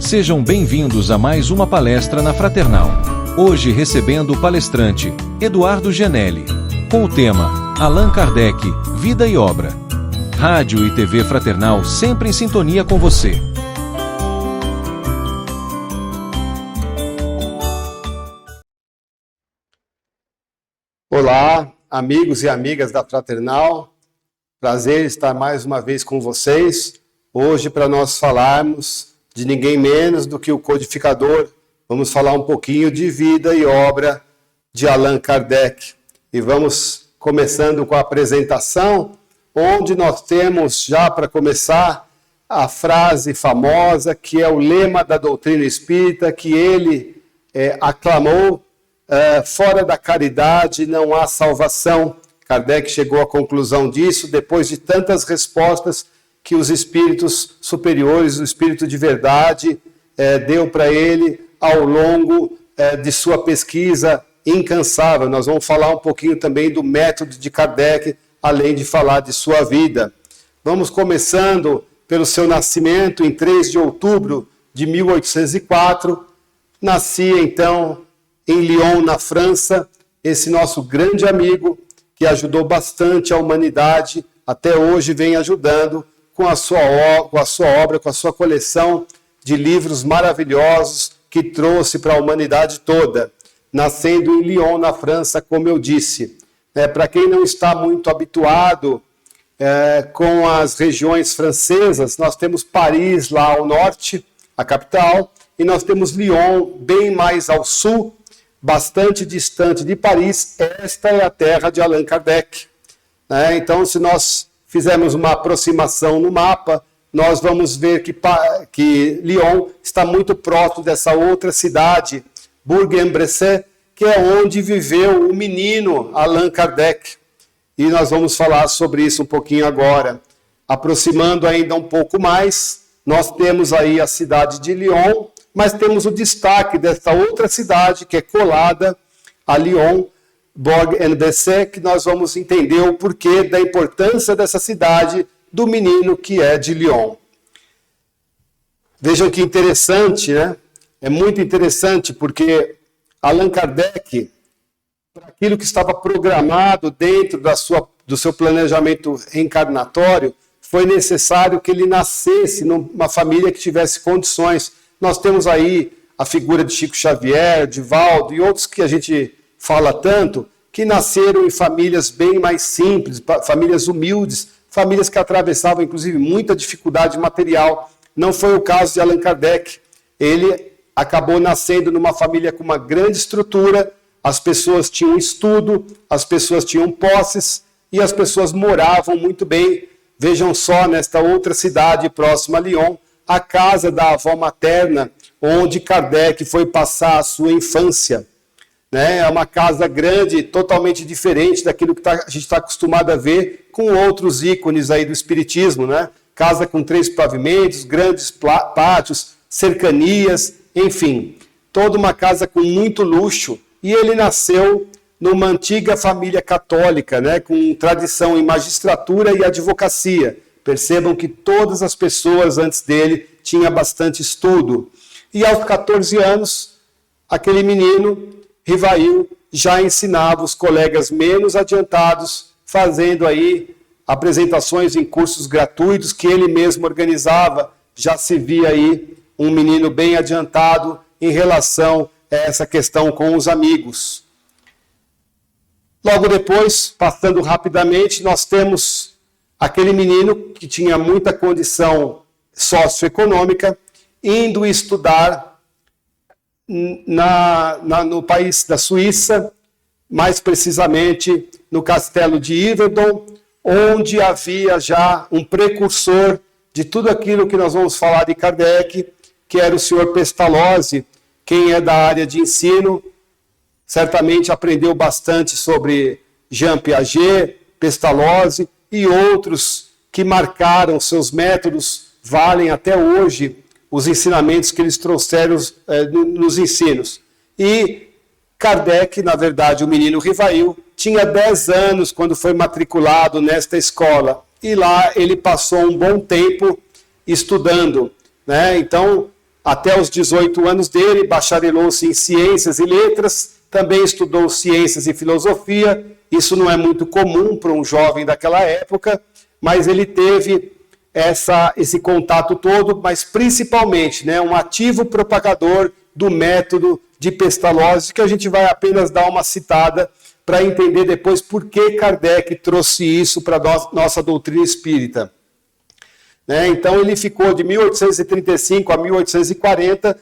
Sejam bem-vindos a mais uma palestra na Fraternal. Hoje recebendo o palestrante Eduardo Genelli, com o tema Allan Kardec, Vida e Obra. Rádio e TV Fraternal sempre em sintonia com você. Olá, amigos e amigas da Fraternal. Prazer estar mais uma vez com vocês. Hoje, para nós falarmos de ninguém menos do que o codificador, vamos falar um pouquinho de vida e obra de Allan Kardec. E vamos começando com a apresentação, onde nós temos já para começar a frase famosa, que é o lema da doutrina espírita, que ele aclamou: fora da caridade não há salvação. Kardec chegou à conclusão disso depois de tantas respostas que os espíritos superiores, o espírito de verdade, deu para ele ao longo de sua pesquisa incansável. Nós vamos falar um pouquinho também do método de Kardec, além de falar de sua vida. Vamos começando pelo seu nascimento em 3 de outubro de 1804. Nascia então em Lyon, na França, esse nosso grande amigo que ajudou bastante a humanidade, até hoje vem ajudando com a sua obra, com a sua coleção de livros maravilhosos que trouxe para a humanidade toda, nascendo em Lyon, na França, como eu disse. Para quem não está muito habituado com as regiões francesas, nós temos Paris lá ao norte, a capital, e nós temos Lyon bem mais ao sul, bastante distante de Paris. Esta é a terra de Allan Kardec. Então, se nós fizermos uma aproximação no mapa, nós vamos ver que Lyon está muito próximo dessa outra cidade, Bourg-en-Bresse, que é onde viveu o menino Allan Kardec. E nós vamos falar sobre isso um pouquinho agora. Aproximando ainda um pouco mais, nós temos aí a cidade de Lyon, mas temos o destaque dessa outra cidade que é colada a Lyon, Bourg-en-Bresse, que nós vamos entender o porquê da importância dessa cidade, do menino que é de Lyon. Vejam que interessante, né? É muito interessante, porque Allan Kardec, para aquilo que estava programado dentro do seu planejamento reencarnatório, foi necessário que ele nascesse numa família que tivesse condições. Nós temos aí a figura de Chico Xavier, de Valdo e outros que a gente fala tanto, que nasceram em famílias bem mais simples, famílias humildes, famílias que atravessavam, inclusive, muita dificuldade material. Não foi o caso de Allan Kardec. Ele acabou nascendo numa família com uma grande estrutura, as pessoas tinham estudo, as pessoas tinham posses e as pessoas moravam muito bem. Vejam só, nesta outra cidade próxima a Lyon, a casa da avó materna, onde Kardec foi passar a sua infância. É uma casa grande, totalmente diferente daquilo que a gente está acostumado a ver com outros ícones aí do espiritismo, né? Casa com 3 pavimentos, grandes pátios, cercanias, enfim, toda uma casa com muito luxo. E ele nasceu numa antiga família católica, né? Com tradição em magistratura e advocacia. Percebam que todas as pessoas antes dele tinham bastante estudo. E aos 14 anos, aquele menino Rivail já ensinava os colegas menos adiantados, fazendo aí apresentações em cursos gratuitos que ele mesmo organizava. Já se via aí um menino bem adiantado em relação a essa questão com os amigos. Logo depois, passando rapidamente, nós temos aquele menino que tinha muita condição socioeconômica, indo estudar no país da Suíça, mais precisamente no castelo de Yverdon, onde havia já um precursor de tudo aquilo que nós vamos falar de Kardec, que era o senhor Pestalozzi. Quem é da área de ensino certamente aprendeu bastante sobre Jean Piaget, Pestalozzi e outros que marcaram seus métodos, valem até hoje os ensinamentos que eles trouxeram nos ensinos. E Kardec, na verdade, o menino Rivail, tinha 10 anos quando foi matriculado nesta escola. E lá ele passou um bom tempo estudando, né? Então, até os 18 anos dele, bacharelou-se em Ciências e Letras, também estudou Ciências e Filosofia. Isso não é muito comum para um jovem daquela época, mas ele teve esse contato todo, mas principalmente, né, um ativo propagador do método de Pestalozzi, que a gente vai apenas dar uma citada para entender depois por que Kardec trouxe isso para a nossa doutrina espírita. Então ele ficou de 1835 a 1840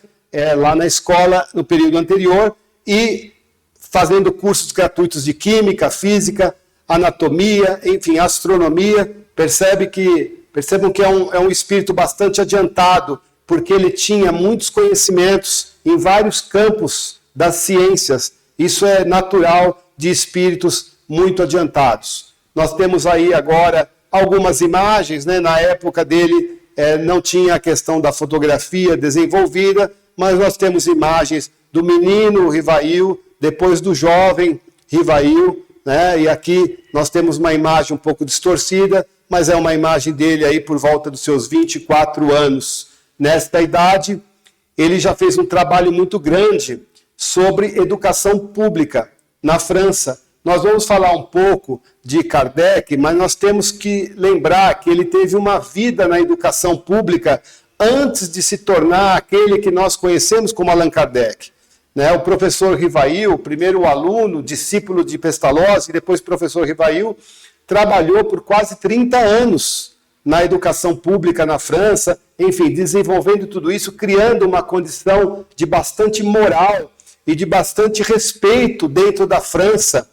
lá na escola no período anterior e fazendo cursos gratuitos de Química, Física, Anatomia, enfim, Astronomia. Percebam que é um espírito bastante adiantado, porque ele tinha muitos conhecimentos em vários campos das ciências. Isso é natural de espíritos muito adiantados. Nós temos aí agora algumas imagens, né? Na época dele não tinha a questão da fotografia desenvolvida, mas nós temos imagens do menino Rivail, depois do jovem Rivail, né? E aqui nós temos uma imagem um pouco distorcida, mas é uma imagem dele aí por volta dos seus 24 anos. Nesta idade, ele já fez um trabalho muito grande sobre educação pública na França. Nós vamos falar um pouco de Kardec, mas nós temos que lembrar que ele teve uma vida na educação pública antes de se tornar aquele que nós conhecemos como Allan Kardec. O professor Rivail, primeiro aluno, discípulo de Pestalozzi, e depois professor Rivail, trabalhou por quase 30 anos na educação pública na França, enfim, desenvolvendo tudo isso, criando uma condição de bastante moral e de bastante respeito dentro da França.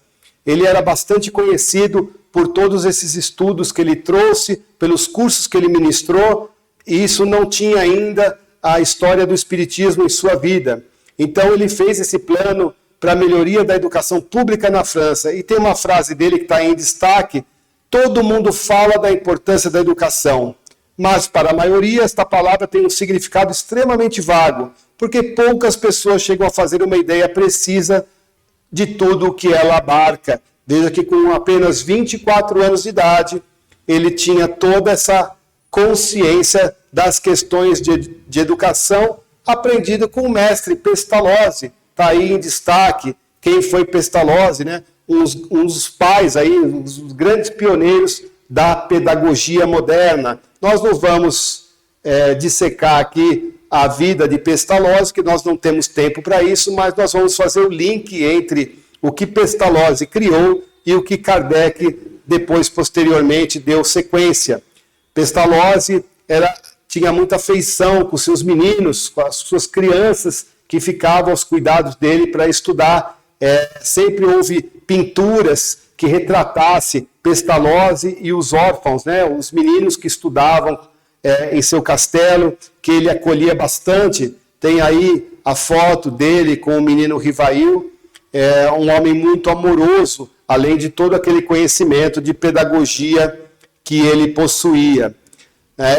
Ele era bastante conhecido por todos esses estudos que ele trouxe, pelos cursos que ele ministrou, e isso não tinha ainda a história do Espiritismo em sua vida. Então ele fez esse plano para a melhoria da educação pública na França. E tem uma frase dele que está em destaque: todo mundo fala da importância da educação, mas para a maioria esta palavra tem um significado extremamente vago, porque poucas pessoas chegam a fazer uma ideia precisa de tudo o que ela abarca. Veja que com apenas 24 anos de idade, ele tinha toda essa consciência das questões de educação, aprendida com o mestre Pestalozzi. Está aí em destaque quem foi Pestalozzi, né? Um dos pais, aí, um dos grandes pioneiros da pedagogia moderna. Nós não vamos dissecar aqui a vida de Pestalozzi, que nós não temos tempo para isso, mas nós vamos fazer o link entre o que Pestalozzi criou e o que Kardec depois, posteriormente, deu sequência. Pestalozzi tinha muita afeição com seus meninos, com as suas crianças que ficavam aos cuidados dele para estudar. Sempre houve pinturas que retratassem Pestalozzi e os órfãos, né? Os meninos que estudavam em seu castelo, que ele acolhia bastante. Tem aí a foto dele com o menino Rivail, um homem muito amoroso, além de todo aquele conhecimento de pedagogia que ele possuía.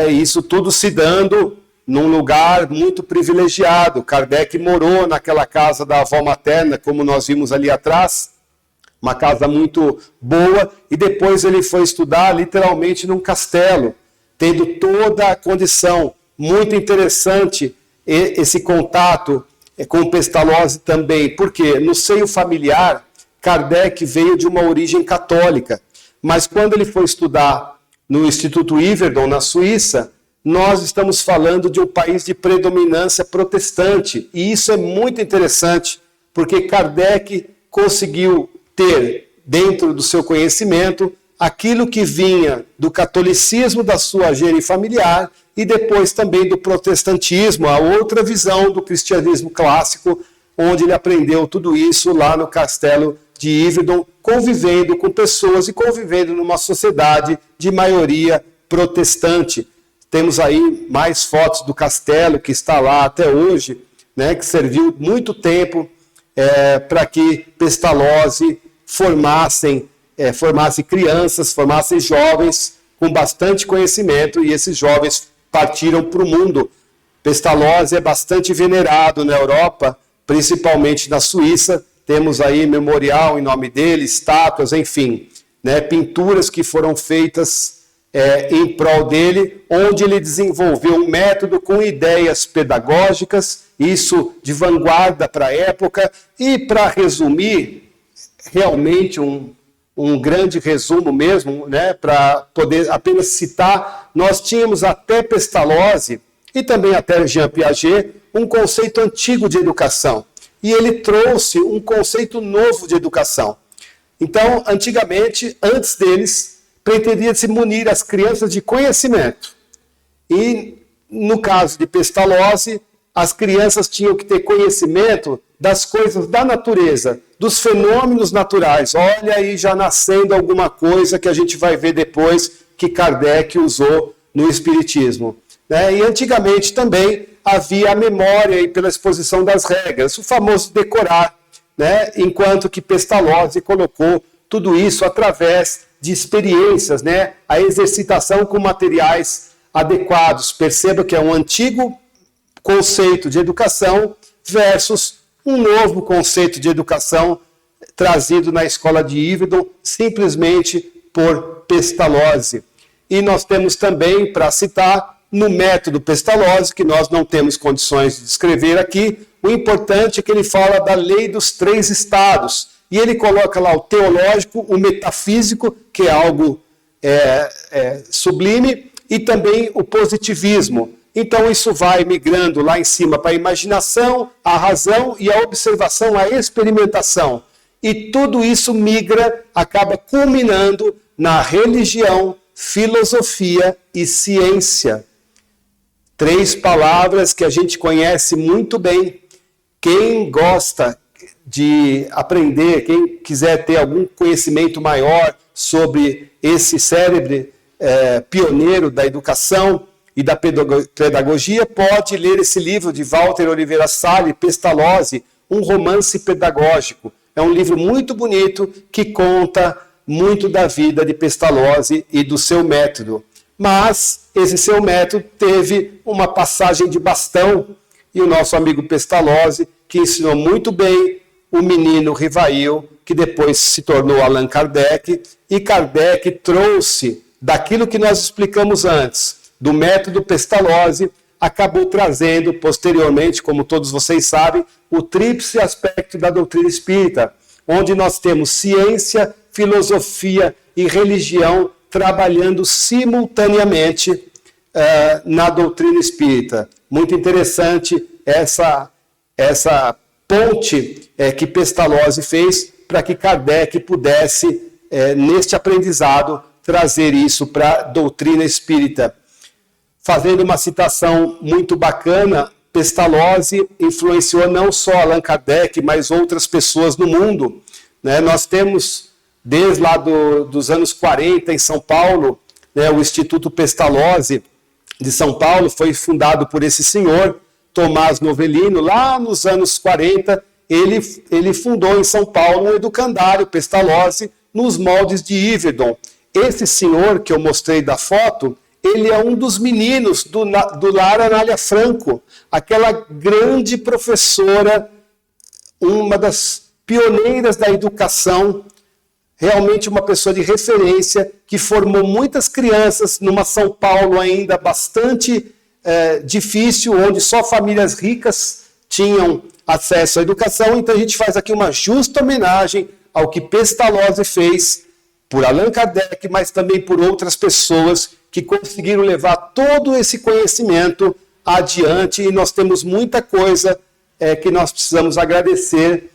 Isso tudo se dando num lugar muito privilegiado. Kardec morou naquela casa da avó materna, como nós vimos ali atrás, uma casa muito boa, e depois ele foi estudar literalmente num castelo, tendo toda a condição. Muito interessante esse contato com o Pestalozzi também, porque no seio familiar, Kardec veio de uma origem católica, mas quando ele foi estudar no Instituto Yverdon, na Suíça, nós estamos falando de um país de predominância protestante, e isso é muito interessante, porque Kardec conseguiu ter, dentro do seu conhecimento, aquilo que vinha do catolicismo da sua gênese familiar e depois também do protestantismo, a outra visão do cristianismo clássico, onde ele aprendeu tudo isso lá no castelo de Yverdon, convivendo com pessoas e convivendo numa sociedade de maioria protestante. Temos aí mais fotos do castelo que está lá até hoje, né, que serviu muito tempo para que Pestalozzi formasse crianças, formasse jovens com bastante conhecimento, e esses jovens partiram para o mundo. Pestalozzi é bastante venerado na Europa, principalmente na Suíça. Temos aí memorial em nome dele, estátuas, enfim, né, pinturas que foram feitas em prol dele, onde ele desenvolveu um método com ideias pedagógicas, isso de vanguarda para a época. E para resumir, realmente um grande resumo mesmo, né, para poder apenas citar, nós tínhamos até Pestalozzi e também até Jean Piaget um conceito antigo de educação. E ele trouxe um conceito novo de educação. Então, antigamente, antes deles, pretendia-se munir as crianças de conhecimento. E, no caso de Pestalozzi, as crianças tinham que ter conhecimento das coisas da natureza, dos fenômenos naturais. Olha aí já nascendo alguma coisa que a gente vai ver depois que Kardec usou no Espiritismo. E antigamente também havia a memória e pela exposição das regras, o famoso decorar, enquanto que Pestalozzi colocou tudo isso através de experiências, a exercitação com materiais adequados. Perceba que é um antigo conceito de educação versus um novo conceito de educação trazido na escola de Yvetot, simplesmente por Pestalozzi. E nós temos também, para citar, no método Pestalozzi, que nós não temos condições de descrever aqui, o importante é que ele fala da lei dos 3 estados. E ele coloca lá o teológico, o metafísico, que é algo sublime, e também o positivismo. Então isso vai migrando lá em cima para a imaginação, a razão e a observação, a experimentação. E tudo isso migra, acaba culminando na religião, filosofia e ciência. 3 palavras que a gente conhece muito bem. Quem gosta de aprender, quem quiser ter algum conhecimento maior sobre esse cérebro pioneiro da educação e da pedagogia, pode ler esse livro de Walter Oliveira Salles, Pestalozzi, Um Romance Pedagógico. É um livro muito bonito que conta muito da vida de Pestalozzi e do seu método. Mas esse seu método teve uma passagem de bastão, e o nosso amigo Pestalozzi, que ensinou muito bem o menino Rivail, que depois se tornou Allan Kardec, e Kardec trouxe daquilo que nós explicamos antes, do método Pestalozzi, acabou trazendo posteriormente, como todos vocês sabem, o tríplice aspecto da doutrina espírita, onde nós temos ciência, filosofia e religião trabalhando simultaneamente na doutrina espírita. Muito interessante essa ponte que Pestalozzi fez para que Kardec pudesse, neste aprendizado, trazer isso para a doutrina espírita. Fazendo uma citação muito bacana, Pestalozzi influenciou não só Allan Kardec, mas outras pessoas no mundo. Nós temos, desde lá dos anos 40, em São Paulo, o Instituto Pestalozzi de São Paulo foi fundado por esse senhor, Tomás Novellino. Lá nos anos 40, ele fundou em São Paulo um educandário Pestalozzi nos moldes de Yvetot. Esse senhor que eu mostrei da foto, ele é um dos meninos do Lar Anália Franco, aquela grande professora, uma das pioneiras da educação, realmente uma pessoa de referência, que formou muitas crianças numa São Paulo ainda bastante difícil, onde só famílias ricas tinham acesso à educação. Então a gente faz aqui uma justa homenagem ao que Pestalozzi fez por Allan Kardec, mas também por outras pessoas que conseguiram levar todo esse conhecimento adiante, e nós temos muita coisa que nós precisamos agradecer,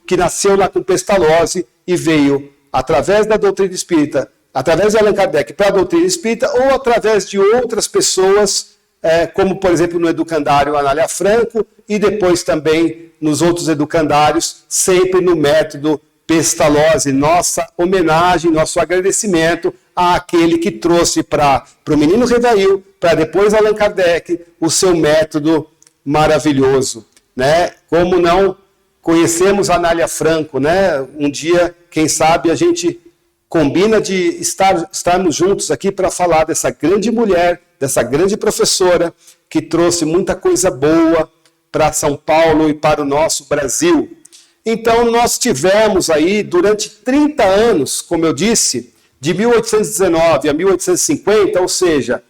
que nasceu lá com Pestalozzi e veio através da doutrina espírita, através de Allan Kardec para a doutrina espírita, ou através de outras pessoas, como por exemplo no educandário Anália Franco, e depois também nos outros educandários, sempre no método Pestalozzi. Nossa homenagem, nosso agradecimento àquele que trouxe para o menino Rivail, para depois Allan Kardec, o seu método maravilhoso. Como não conhecemos a Anália Franco, um dia, quem sabe, a gente combina de estarmos juntos aqui para falar dessa grande mulher, dessa grande professora, que trouxe muita coisa boa para São Paulo e para o nosso Brasil. Então, nós tivemos aí, durante 30 anos, como eu disse, de 1819 a 1850, ou seja,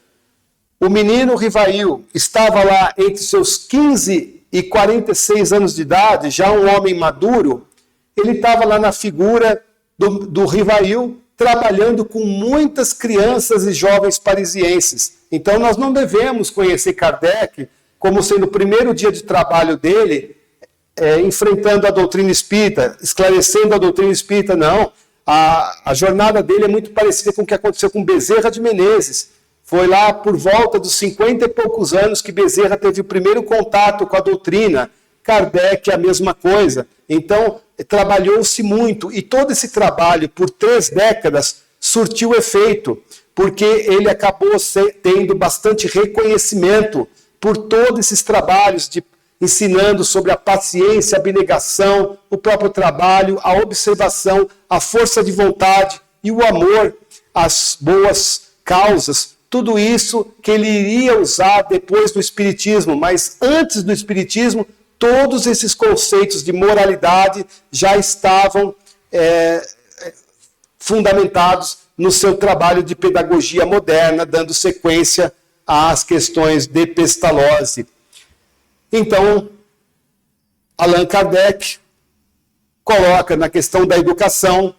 o menino Rivail estava lá entre seus 15 e 46 anos de idade, já um homem maduro, ele estava lá na figura do Rivail, trabalhando com muitas crianças e jovens parisienses. Então nós não devemos conhecer Kardec como sendo o primeiro dia de trabalho dele, enfrentando a doutrina espírita, esclarecendo a doutrina espírita, não. A jornada dele é muito parecida com o que aconteceu com Bezerra de Menezes. Foi lá por volta dos 50 e poucos anos que Bezerra teve o primeiro contato com a doutrina. Kardec, a mesma coisa. Então, trabalhou-se muito. E todo esse trabalho, por 3 décadas, surtiu efeito, porque ele acabou tendo bastante reconhecimento por todos esses trabalhos, ensinando sobre a paciência, a abnegação, o próprio trabalho, a observação, a força de vontade e o amor às boas causas. Tudo isso que ele iria usar depois do Espiritismo, mas antes do Espiritismo, todos esses conceitos de moralidade já estavam fundamentados no seu trabalho de pedagogia moderna, dando sequência às questões de Pestalozzi. Então, Allan Kardec coloca na questão da educação,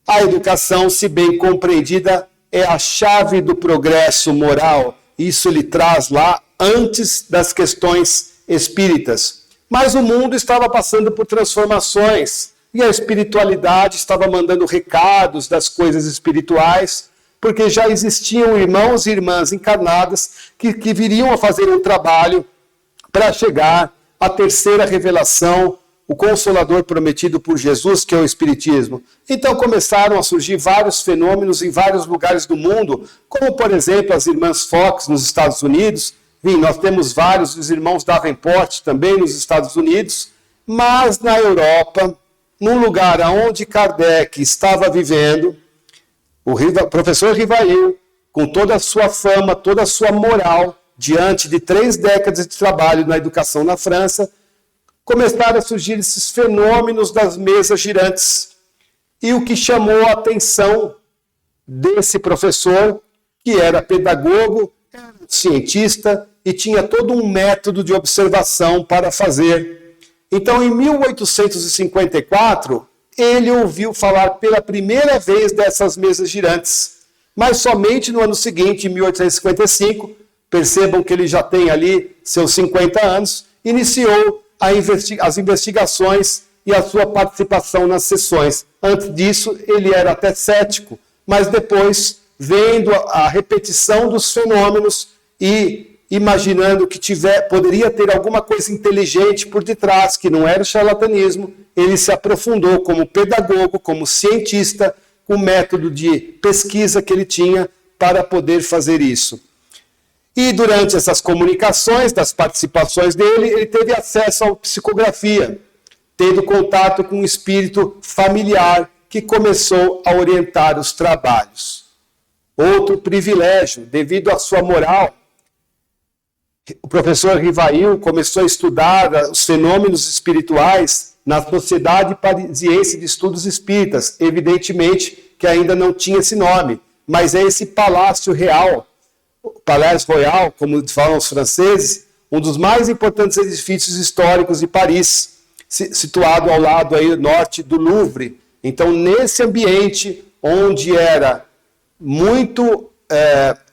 a educação, se bem compreendida, é a chave do progresso moral. Isso ele traz lá antes das questões espíritas. Mas o mundo estava passando por transformações e a espiritualidade estava mandando recados das coisas espirituais, porque já existiam irmãos e irmãs encarnadas que viriam a fazer um trabalho para chegar à terceira revelação, o Consolador prometido por Jesus, que é o Espiritismo. Então começaram a surgir vários fenômenos em vários lugares do mundo, como, por exemplo, as irmãs Fox nos Estados Unidos. Nós temos vários, os irmãos Davenport também nos Estados Unidos, mas na Europa, num lugar onde Kardec estava vivendo, o professor Rivail, com toda a sua fama, toda a sua moral, diante de 3 décadas de trabalho na educação na França, começaram a surgir esses fenômenos das mesas girantes. E o que chamou a atenção desse professor, que era pedagogo, era cientista e tinha todo um método de observação para fazer. Então, em 1854, ele ouviu falar pela primeira vez dessas mesas girantes. Mas somente no ano seguinte, em 1855, percebam que ele já tem ali seus 50 anos, iniciou as investigações e a sua participação nas sessões. Antes disso, ele era até cético, mas depois, vendo a repetição dos fenômenos e imaginando que poderia ter alguma coisa inteligente por detrás, que não era o charlatanismo, ele se aprofundou como pedagogo, como cientista, com o método de pesquisa que ele tinha para poder fazer isso. E durante essas comunicações, das participações dele, ele teve acesso à psicografia, tendo contato com um espírito familiar que começou a orientar os trabalhos. Outro privilégio, devido à sua moral, o professor Rivail começou a estudar os fenômenos espirituais na Sociedade Parisiense de Estudos Espíritas. Evidentemente que ainda não tinha esse nome, mas é esse Palácio Real, Palais Royal, como falam os franceses, um dos mais importantes edifícios históricos de Paris, situado ao lado aí norte do Louvre. Então, nesse ambiente onde era muito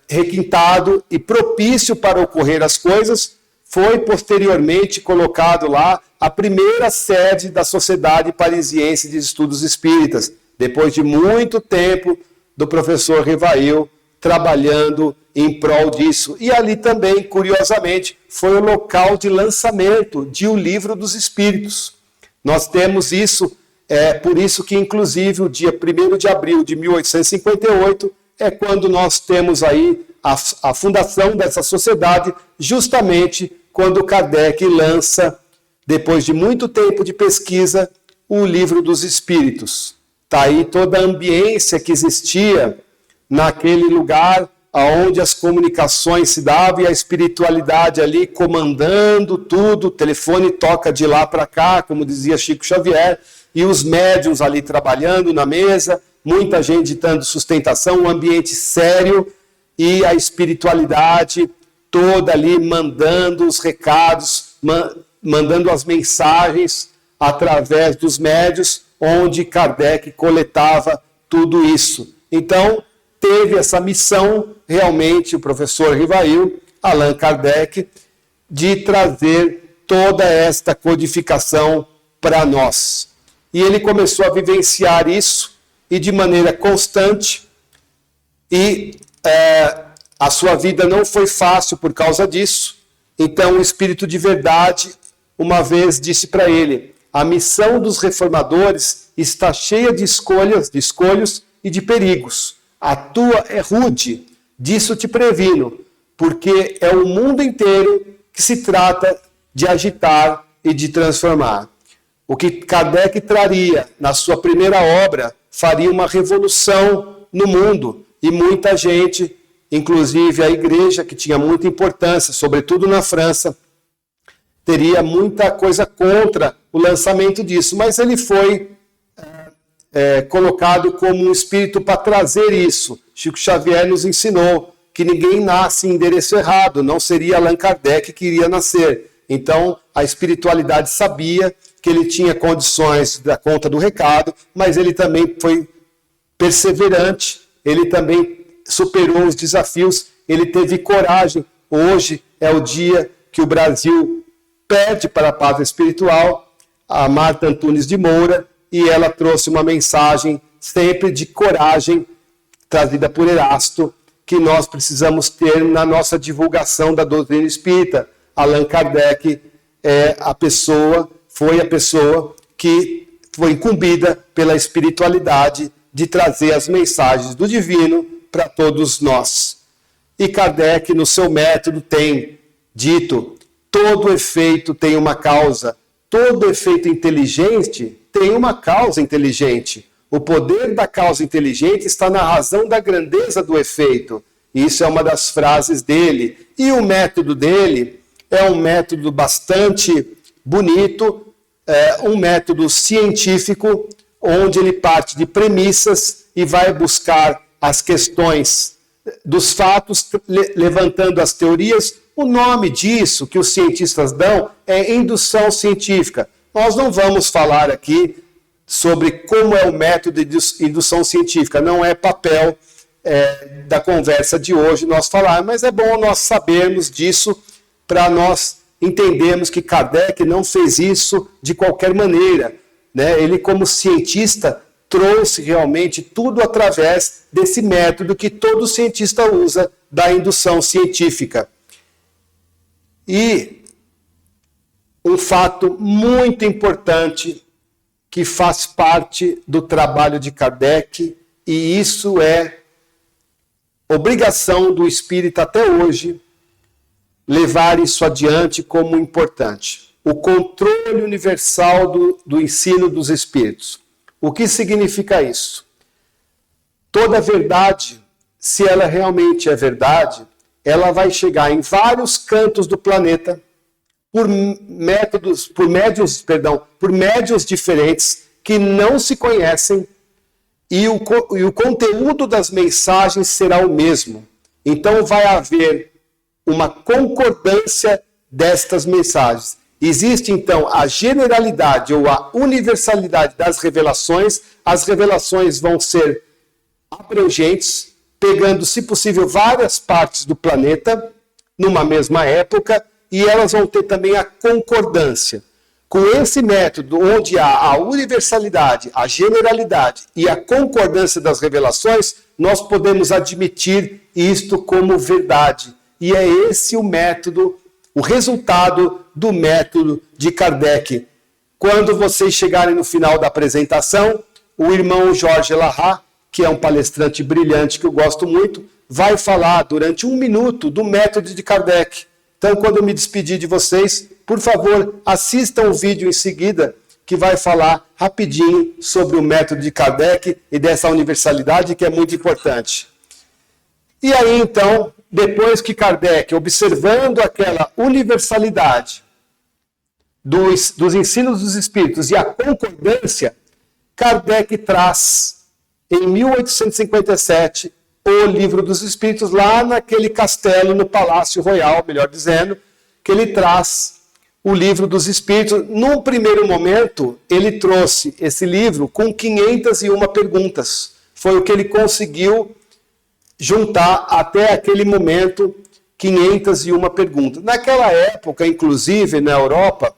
requintado e propício para ocorrer as coisas, foi posteriormente colocado lá a primeira sede da Sociedade Parisiense de Estudos Espíritas, depois de muito tempo do professor Rivail trabalhando em prol disso. E ali também, curiosamente, foi o local de lançamento de O Livro dos Espíritos. Nós temos isso, por isso que, inclusive, o dia 1º de abril de 1858 é quando nós temos aí a fundação dessa sociedade, justamente quando Kardec lança, depois de muito tempo de pesquisa, O Livro dos Espíritos. Está aí toda a ambiência que existia naquele lugar onde as comunicações se davam e a espiritualidade ali comandando tudo, o telefone toca de lá para cá, como dizia Chico Xavier, e os médiuns ali trabalhando na mesa, muita gente dando sustentação, um ambiente sério e a espiritualidade toda ali mandando os recados, mandando as mensagens através dos médios, onde Kardec coletava tudo isso. Então, teve essa missão, realmente, o professor Rivail, Allan Kardec, de trazer toda esta codificação para nós. E ele começou a vivenciar isso, e de maneira constante, e a sua vida não foi fácil por causa disso. Então, o Espírito de Verdade, uma vez disse para ele: a missão dos reformadores está cheia de escolhos e de perigos. A tua é rude, disso te previno, porque é o mundo inteiro que se trata de agitar e de transformar. O que Kardec traria na sua primeira obra faria uma revolução no mundo, e muita gente, inclusive a igreja, que tinha muita importância, sobretudo na França, teria muita coisa contra o lançamento disso, mas ele foi colocado como um espírito para trazer isso. Chico Xavier nos ensinou que ninguém nasce em endereço errado, não seria Allan Kardec que iria nascer. Então, a espiritualidade sabia que ele tinha condições de dar conta do recado, mas ele também foi perseverante, ele também superou os desafios, ele teve coragem. Hoje é o dia que o Brasil pede para a paz espiritual, a Marta Antunes de Moura, e ela trouxe uma mensagem sempre de coragem, trazida por Erasto, que nós precisamos ter na nossa divulgação da doutrina espírita. Allan Kardec foi a pessoa que foi incumbida pela espiritualidade de trazer as mensagens do divino para todos nós. E Kardec, no seu método, tem dito: todo efeito tem uma causa, todo efeito inteligente tem uma causa inteligente. O poder da causa inteligente está na razão da grandeza do efeito. Isso é uma das frases dele. E o método dele é um método bastante bonito, um método científico, onde ele parte de premissas e vai buscar as questões dos fatos, levantando as teorias. O nome disso que os cientistas dão é indução científica. Nós não vamos falar aqui sobre como é o método de indução científica, não é papel da conversa de hoje nós falar, mas é bom nós sabermos disso para nós entendermos que Kardec não fez isso de qualquer maneira, né? Ele, como cientista, trouxe realmente tudo através desse método que todo cientista usa, da indução científica. E um fato muito importante que faz parte do trabalho de Kardec, e isso é obrigação do espírita até hoje, levar isso adiante como importante. O controle universal do ensino dos espíritos. O que significa isso? Toda verdade, se ela realmente é verdade, ela vai chegar em vários cantos do planeta por médios diferentes que não se conhecem, e o conteúdo das mensagens será o mesmo. Então vai haver uma concordância destas mensagens. Existe então a generalidade ou a universalidade das revelações. As revelações vão ser abrangentes, pegando, se possível, várias partes do planeta numa mesma época, e elas vão ter também a concordância. Com esse método, onde há a universalidade, a generalidade e a concordância das revelações, nós podemos admitir isto como verdade. E é esse o método, o resultado do método de Kardec. Quando vocês chegarem no final da apresentação, o irmão Jorge Lahá, que é um palestrante brilhante que eu gosto muito, vai falar durante 1 minuto do método de Kardec. Então, quando eu me despedir de vocês, por favor, assistam o vídeo em seguida, que vai falar rapidinho sobre o método de Kardec e dessa universalidade que é muito importante. E aí, então, depois que Kardec, observando aquela universalidade dos ensinos dos espíritos e a concordância, Kardec traz em 1857, o Livro dos Espíritos, lá naquele castelo, no Palácio Royal, melhor dizendo, que ele traz o Livro dos Espíritos. Num primeiro momento, ele trouxe esse livro com 501 perguntas. Foi o que ele conseguiu juntar até aquele momento, 501 perguntas. Naquela época, inclusive, na Europa,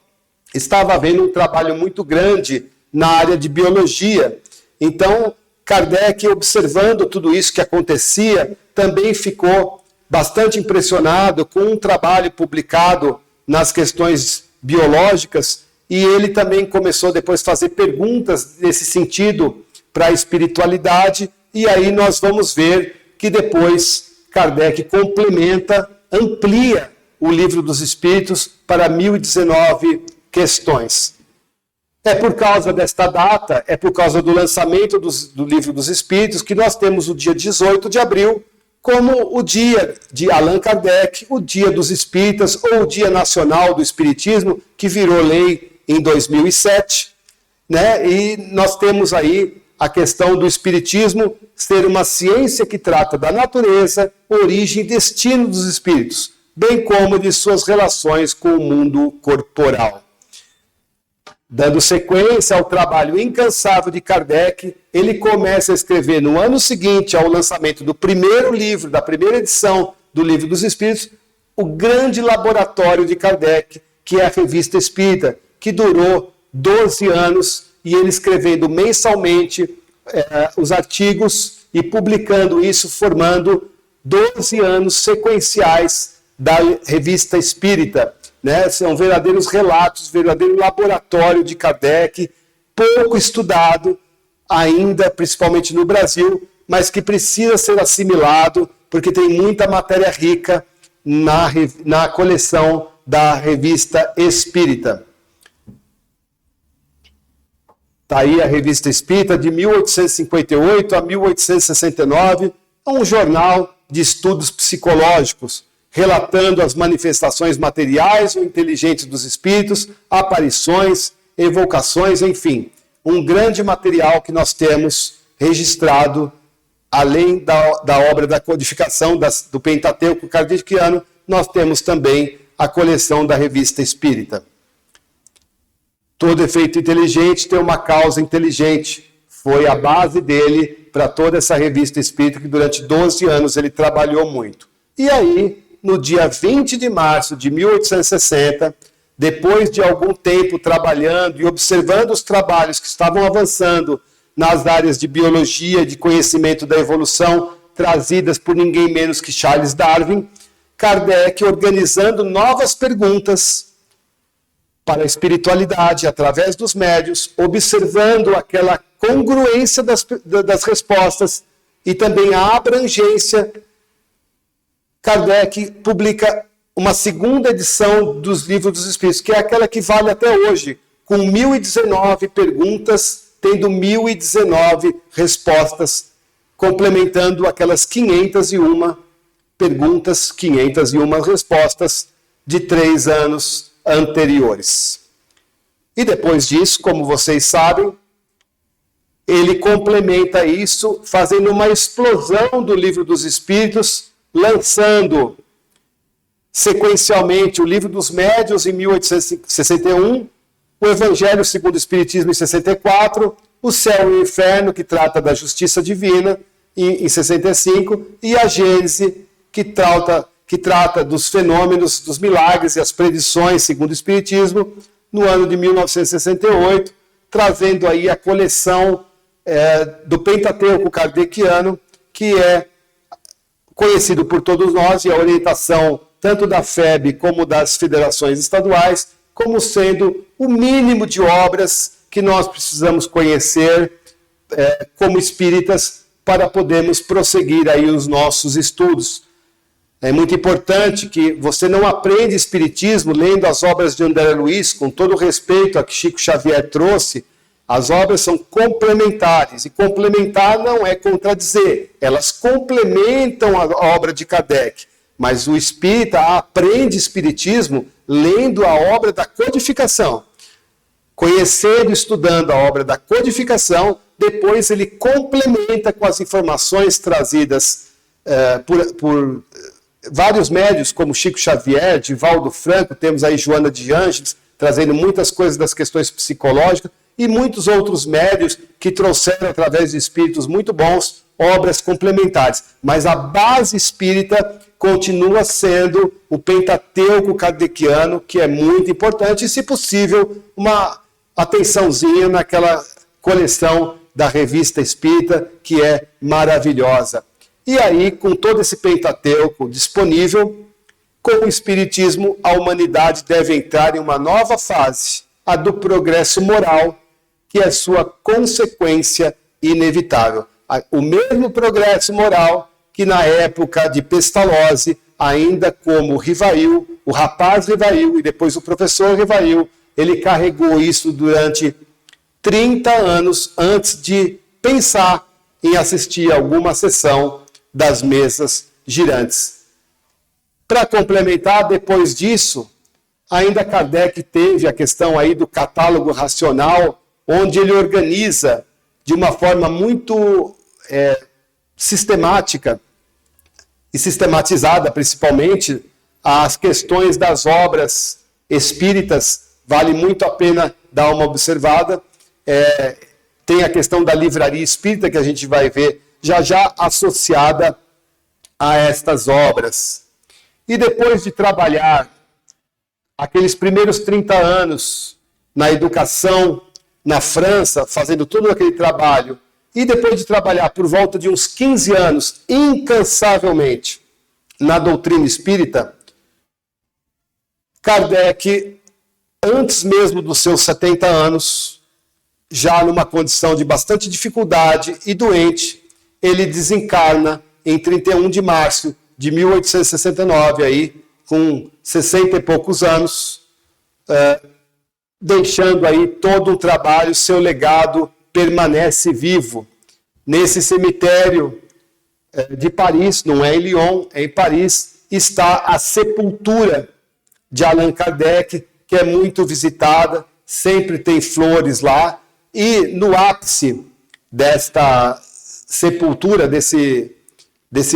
estava havendo um trabalho muito grande na área de biologia. Então, Kardec, observando tudo isso que acontecia, também ficou bastante impressionado com um trabalho publicado nas questões biológicas, e ele também começou depois a fazer perguntas nesse sentido para a espiritualidade, e aí nós vamos ver que depois Kardec complementa, amplia o Livro dos Espíritos para 1019 questões. É por causa desta data, é por causa do lançamento do Livro dos Espíritos, que nós temos o dia 18 de abril como o dia de Allan Kardec, o Dia dos Espíritas, ou o Dia Nacional do Espiritismo, que virou lei em 2007. Né? E nós temos aí a questão do Espiritismo ser uma ciência que trata da natureza, origem e destino dos espíritos, bem como de suas relações com o mundo corporal. Dando sequência ao trabalho incansável de Kardec, ele começa a escrever no ano seguinte ao lançamento do primeiro livro, da primeira edição do Livro dos Espíritos, o grande laboratório de Kardec, que é a Revista Espírita, que durou 12 anos, e ele escrevendo mensalmente os artigos e publicando isso, formando 12 anos sequenciais da Revista Espírita. Né? São verdadeiros relatos, verdadeiro laboratório de Kardec, pouco estudado ainda, principalmente no Brasil, mas que precisa ser assimilado, porque tem muita matéria rica na coleção da Revista Espírita. Está aí a Revista Espírita, de 1858 a 1869, é um jornal de estudos psicológicos, relatando as manifestações materiais ou inteligentes dos espíritos, aparições, evocações, enfim. Um grande material que nós temos registrado, além da obra da codificação do Pentateuco kardeciano, nós temos também a coleção da Revista Espírita. Todo efeito inteligente tem uma causa inteligente. Foi a base dele para toda essa Revista Espírita, que durante 12 anos ele trabalhou muito. E aí, no dia 20 de março de 1860, depois de algum tempo trabalhando e observando os trabalhos que estavam avançando nas áreas de biologia e de conhecimento da evolução, trazidas por ninguém menos que Charles Darwin, Kardec, organizando novas perguntas para a espiritualidade, através dos médiuns, observando aquela congruência das respostas e também a abrangência, Kardec publica uma segunda edição dos Livros dos Espíritos, que é aquela que vale até hoje, com 1019 perguntas, tendo 1019 respostas, complementando aquelas 501 perguntas, 501 respostas de 3 anos anteriores. E depois disso, como vocês sabem, ele complementa isso, fazendo uma explosão do Livro dos Espíritos, lançando sequencialmente o Livro dos Médiuns em 1861, o Evangelho segundo o Espiritismo em 64, o Céu e o Inferno, que trata da justiça divina, em 65, e a Gênese, que trata dos fenômenos, dos milagres e as predições segundo o Espiritismo, no ano de 1968, trazendo aí a coleção do Pentateuco kardeciano, que é conhecido por todos nós, e a orientação tanto da FEB como das federações estaduais, como sendo o mínimo de obras que nós precisamos conhecer como espíritas para podermos prosseguir aí os nossos estudos. É muito importante que você não aprenda espiritismo lendo as obras de André Luiz, com todo o respeito a que Chico Xavier trouxe. As obras são complementares, e complementar não é contradizer, elas complementam a obra de Kardec, mas o espírita aprende espiritismo lendo a obra da codificação. Conhecendo e estudando a obra da codificação, depois ele complementa com as informações trazidas por vários médios, como Chico Xavier, Divaldo Franco, temos aí Joana de Ângeles, trazendo muitas coisas das questões psicológicas, e muitos outros médios que trouxeram, através de espíritos muito bons, obras complementares. Mas a base espírita continua sendo o Pentateuco kardeciano, que é muito importante, e, se possível, uma atençãozinha naquela coleção da Revista Espírita, que é maravilhosa. E aí, com todo esse Pentateuco disponível, com o Espiritismo, a humanidade deve entrar em uma nova fase, a do progresso moral, que é sua consequência inevitável. O mesmo progresso moral que na época de Pestalozzi, ainda como Rivail, o rapaz Rivail e depois o professor Rivail, ele carregou isso durante 30 anos antes de pensar em assistir a alguma sessão das mesas girantes. Para complementar, depois disso, ainda Kardec teve a questão aí do catálogo racional, onde ele organiza de uma forma muito sistemática e sistematizada, principalmente, as questões das obras espíritas. Vale muito a pena dar uma observada. Tem a questão da livraria espírita, que a gente vai ver já associada a estas obras. E depois de trabalhar aqueles primeiros 30 anos na educação na França, fazendo todo aquele trabalho, e depois de trabalhar por volta de uns 15 anos, incansavelmente, na doutrina espírita, Kardec, antes mesmo dos seus 70 anos, já numa condição de bastante dificuldade e doente, ele desencarna em 31 de março de 1869, aí, com 60 e poucos anos, deixando aí todo o trabalho, seu legado permanece vivo. Nesse cemitério de Paris, não é em Lyon, é em Paris, está a sepultura de Allan Kardec, que é muito visitada, sempre tem flores lá, e no ápice desta sepultura, desse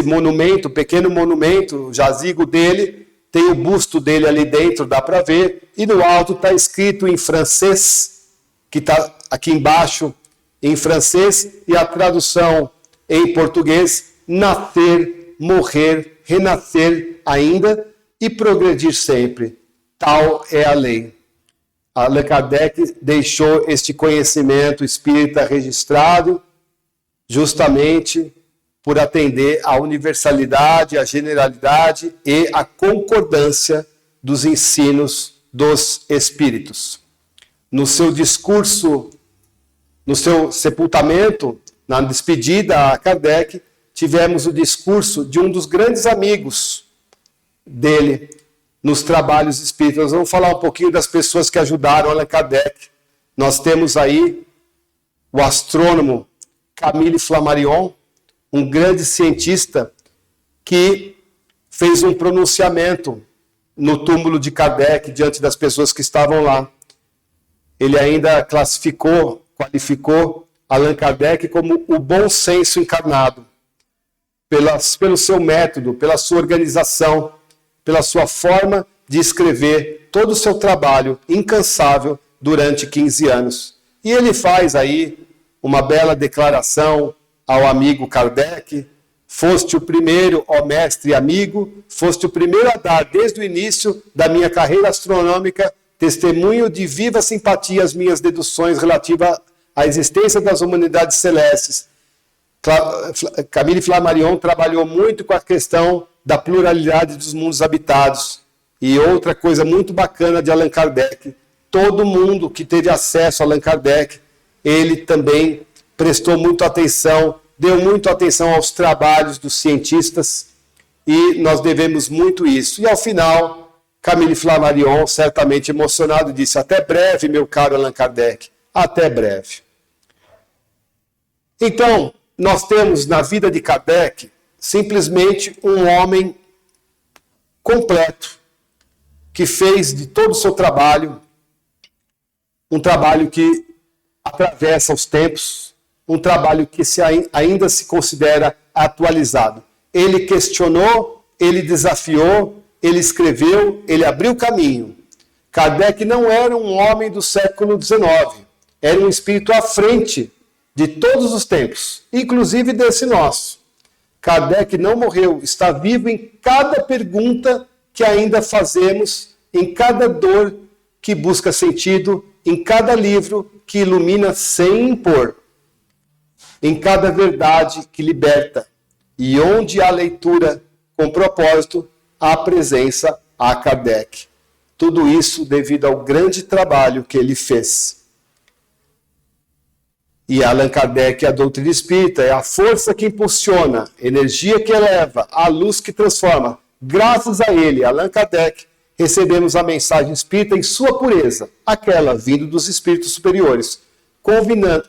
monumento, pequeno monumento, jazigo dele, tem o busto dele ali dentro, dá para ver, e no alto está escrito em francês, que está aqui embaixo em francês, e a tradução em português: nascer, morrer, renascer ainda e progredir sempre. Tal é a lei. Allan Kardec deixou este conhecimento espírita registrado justamente por atender à universalidade, à generalidade e à concordância dos ensinos dos espíritos. No seu discurso, no seu sepultamento, na despedida a Kardec, tivemos o discurso de um dos grandes amigos dele nos trabalhos espíritas. Nós vamos falar um pouquinho das pessoas que ajudaram Allan Kardec. Nós temos aí o astrônomo Camille Flammarion, um grande cientista que fez um pronunciamento no túmulo de Kardec diante das pessoas que estavam lá. Ele ainda qualificou Allan Kardec como o bom senso encarnado, pelo seu método, pela sua organização, pela sua forma de escrever todo o seu trabalho incansável durante 15 anos. E ele faz aí uma bela declaração ao amigo Kardec: foste o primeiro, ó mestre e amigo, foste o primeiro a dar, desde o início da minha carreira astronômica, testemunho de viva simpatia às minhas deduções relativas à existência das humanidades celestes. Camille Flammarion trabalhou muito com a questão da pluralidade dos mundos habitados. E outra coisa muito bacana de Allan Kardec: todo mundo que teve acesso a Allan Kardec, ele também prestou muita atenção, deu muito atenção aos trabalhos dos cientistas, e nós devemos muito isso. E ao final, Camille Flammarion, certamente emocionado, disse: até breve, meu caro Allan Kardec, até breve. Então, nós temos na vida de Kardec simplesmente um homem completo, que fez de todo o seu trabalho um trabalho que atravessa os tempos, um trabalho que ainda se considera atualizado. Ele questionou, ele desafiou, ele escreveu, ele abriu caminho. Kardec não era um homem do século XIX, era um espírito à frente de todos os tempos, inclusive desse nosso. Kardec não morreu, está vivo em cada pergunta que ainda fazemos, em cada dor que busca sentido, em cada livro que ilumina sem impor, em cada verdade que liberta, e onde há leitura com propósito, há presença a Kardec. Tudo isso devido ao grande trabalho que ele fez. E Allan Kardec, a doutrina espírita, é a força que impulsiona, energia que eleva, a luz que transforma. Graças a ele, Allan Kardec, recebemos a mensagem espírita em sua pureza, aquela vindo dos espíritos superiores,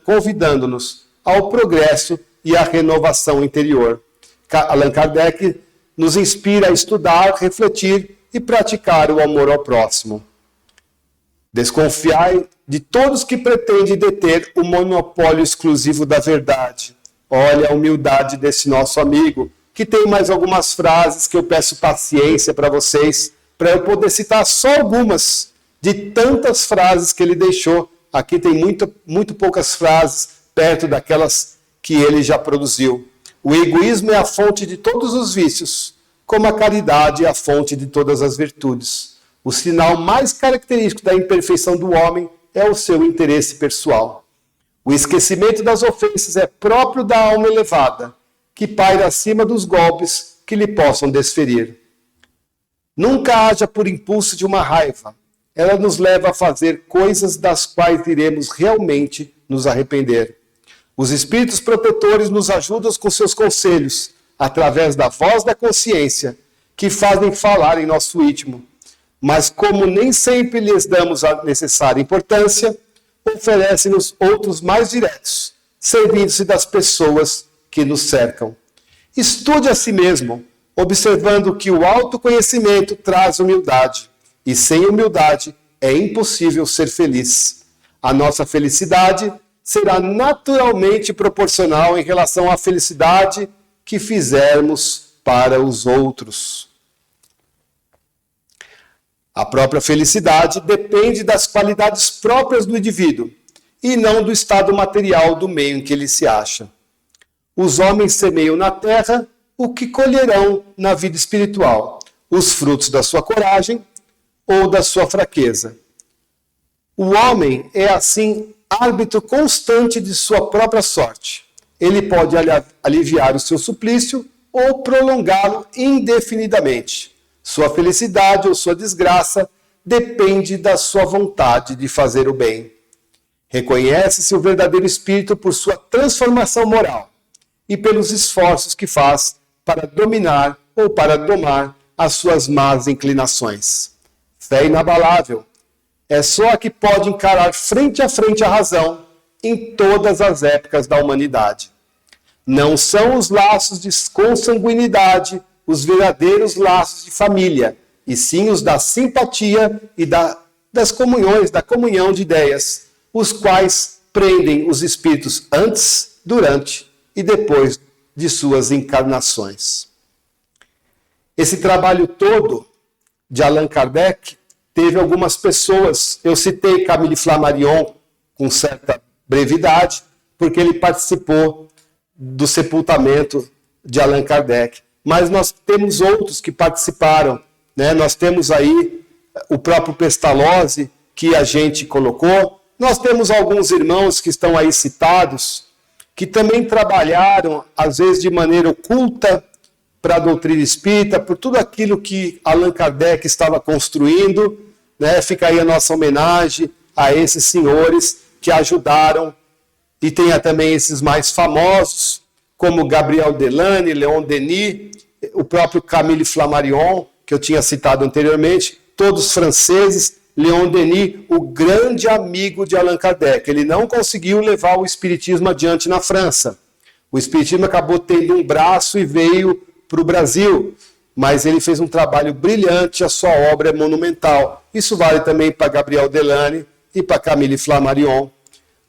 convidando-nos ao progresso e à renovação interior. Allan Kardec nos inspira a estudar, refletir e praticar o amor ao próximo. Desconfiai de todos que pretendem deter o monopólio exclusivo da verdade. Olha a humildade desse nosso amigo, que tem mais algumas frases que eu peço paciência para vocês, para eu poder citar só algumas de tantas frases que ele deixou. Aqui tem muito poucas frases perto daquelas que ele já produziu. O egoísmo é a fonte de todos os vícios, como a caridade é a fonte de todas as virtudes. O sinal mais característico da imperfeição do homem é o seu interesse pessoal. O esquecimento das ofensas é próprio da alma elevada, que paira acima dos golpes que lhe possam desferir. Nunca haja por impulso de uma raiva. Ela nos leva a fazer coisas das quais iremos realmente nos arrepender. Os espíritos protetores nos ajudam com seus conselhos, através da voz da consciência, que fazem falar em nosso íntimo. Mas como nem sempre lhes damos a necessária importância, oferecem-nos outros mais diretos, servindo-se das pessoas que nos cercam. Estude a si mesmo, observando que o autoconhecimento traz humildade, e sem humildade é impossível ser feliz. A nossa felicidade será naturalmente proporcional em relação à felicidade que fizermos para os outros. A própria felicidade depende das qualidades próprias do indivíduo e não do estado material do meio em que ele se acha. Os homens semeiam na terra o que colherão na vida espiritual, os frutos da sua coragem ou da sua fraqueza. O homem é, assim, árbitro constante de sua própria sorte. Ele pode aliviar o seu suplício ou prolongá-lo indefinidamente. Sua felicidade ou sua desgraça depende da sua vontade de fazer o bem. Reconhece-se o verdadeiro espírito por sua transformação moral e pelos esforços que faz para dominar ou para domar as suas más inclinações. Fé inabalável é só a que pode encarar frente a frente a razão em todas as épocas da humanidade. Não são os laços de consanguinidade os verdadeiros laços de família, e sim os da simpatia e das comunhões, da comunhão de ideias, os quais prendem os espíritos antes, durante e depois de suas encarnações. Esse trabalho todo de Allan Kardec teve algumas pessoas, eu citei Camille Flammarion com certa brevidade, porque ele participou do sepultamento de Allan Kardec. Mas nós temos outros que participaram, né? Nós temos aí o próprio Pestalozzi, que a gente colocou. Nós temos alguns irmãos que estão aí citados, que também trabalharam, às vezes de maneira oculta, para a doutrina espírita, por tudo aquilo que Allan Kardec estava construindo, né? Fica aí a nossa homenagem a esses senhores que ajudaram, e tem também esses mais famosos, como Gabriel Delany, Leon Denis, o próprio Camille Flammarion, que eu tinha citado anteriormente, todos franceses. Leon Denis, o grande amigo de Allan Kardec. Ele não conseguiu levar o espiritismo adiante na França. O espiritismo acabou tendo um braço e veio para o Brasil, mas ele fez um trabalho brilhante, a sua obra é monumental. Isso vale também para Gabriel Delany e para Camille Flammarion.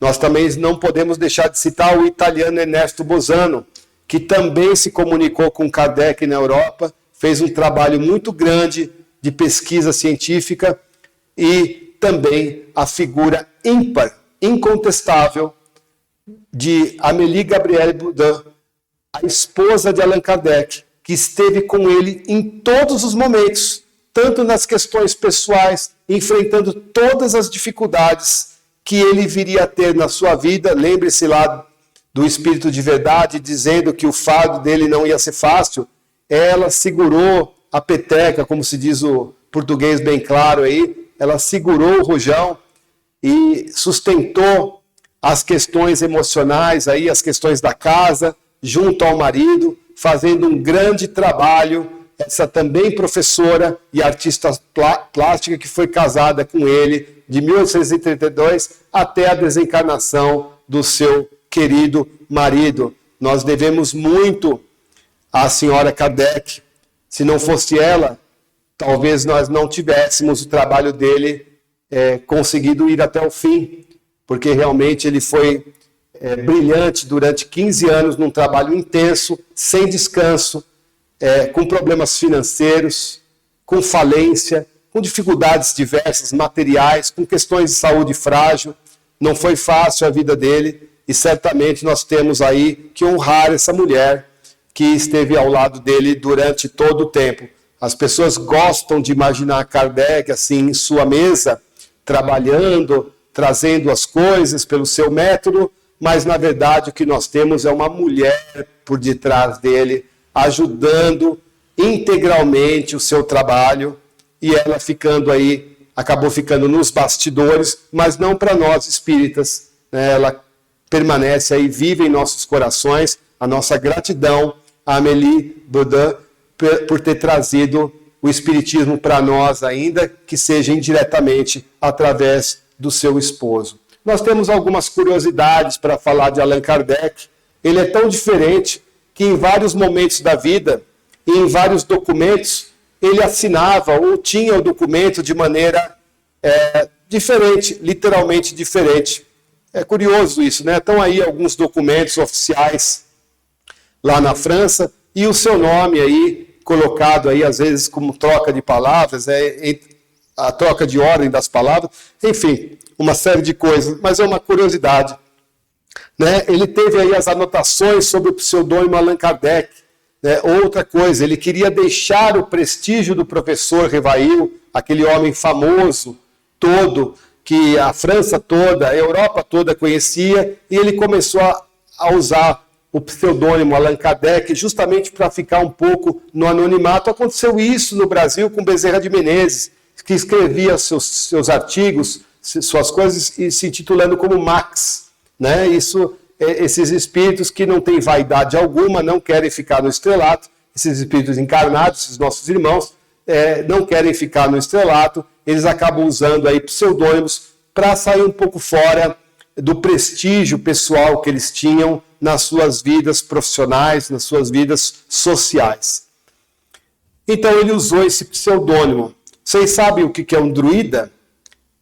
Nós também não podemos deixar de citar o italiano Ernesto Bosano, que também se comunicou com Kardec na Europa, fez um trabalho muito grande de pesquisa científica, e também a figura ímpar, incontestável, de Amélie Gabrielle Boudin, a esposa de Allan Kardec, que esteve com ele em todos os momentos, tanto nas questões pessoais, enfrentando todas as dificuldades que ele viria a ter na sua vida. Lembre-se lá do Espírito de Verdade, dizendo que o fardo dele não ia ser fácil. Ela segurou a peteca, como se diz o português bem claro aí, ela segurou o rojão e sustentou as questões emocionais, aí, as questões da casa, junto ao marido, fazendo um grande trabalho. Essa também professora e artista plástica que foi casada com ele de 1832 até a desencarnação do seu querido marido. Nós devemos muito à senhora Kardec. Se não fosse ela, talvez nós não tivéssemos o trabalho dele conseguido ir até o fim, porque realmente ele foi brilhante durante 15 anos num trabalho intenso, sem descanso, com problemas financeiros, com falência, com dificuldades diversas, materiais, com questões de saúde frágil. Não foi fácil a vida dele, e certamente nós temos aí que honrar essa mulher que esteve ao lado dele durante todo o tempo. As pessoas gostam de imaginar Kardec assim em sua mesa, trabalhando, trazendo as coisas pelo seu método, mas na verdade o que nós temos é uma mulher por detrás dele, ajudando integralmente o seu trabalho, e ela acabou ficando nos bastidores, mas não para nós espíritas, né? Ela permanece aí, vive em nossos corações. A nossa gratidão a Amélie Boudin por ter trazido o espiritismo para nós, ainda que seja indiretamente através do seu esposo. Nós temos algumas curiosidades para falar de Allan Kardec. Ele é tão diferente que em vários momentos da vida, e em vários documentos, ele assinava ou tinha o documento de maneira diferente, literalmente diferente. É curioso isso, né? Estão aí alguns documentos oficiais lá na França, e o seu nome aí, colocado aí, às vezes, como troca de palavras, a troca de ordem das palavras, enfim, uma série de coisas, mas é uma curiosidade, né? Ele teve aí as anotações sobre o pseudônimo Allan Kardec, né? Outra coisa, ele queria deixar o prestígio do professor Revail, aquele homem famoso todo, que a França toda, a Europa toda conhecia, e ele começou a usar o pseudônimo Allan Kardec justamente para ficar um pouco no anonimato. Aconteceu isso no Brasil com Bezerra de Menezes, que escrevia seus artigos, suas coisas, e se intitulando como Max, né? Esses espíritos que não têm vaidade alguma, não querem ficar no estrelato, esses espíritos encarnados, esses nossos irmãos, não querem ficar no estrelato, eles acabam usando aí pseudônimos para sair um pouco fora do prestígio pessoal que eles tinham nas suas vidas profissionais, nas suas vidas sociais. Então ele usou esse pseudônimo. Vocês sabem o que é um druida?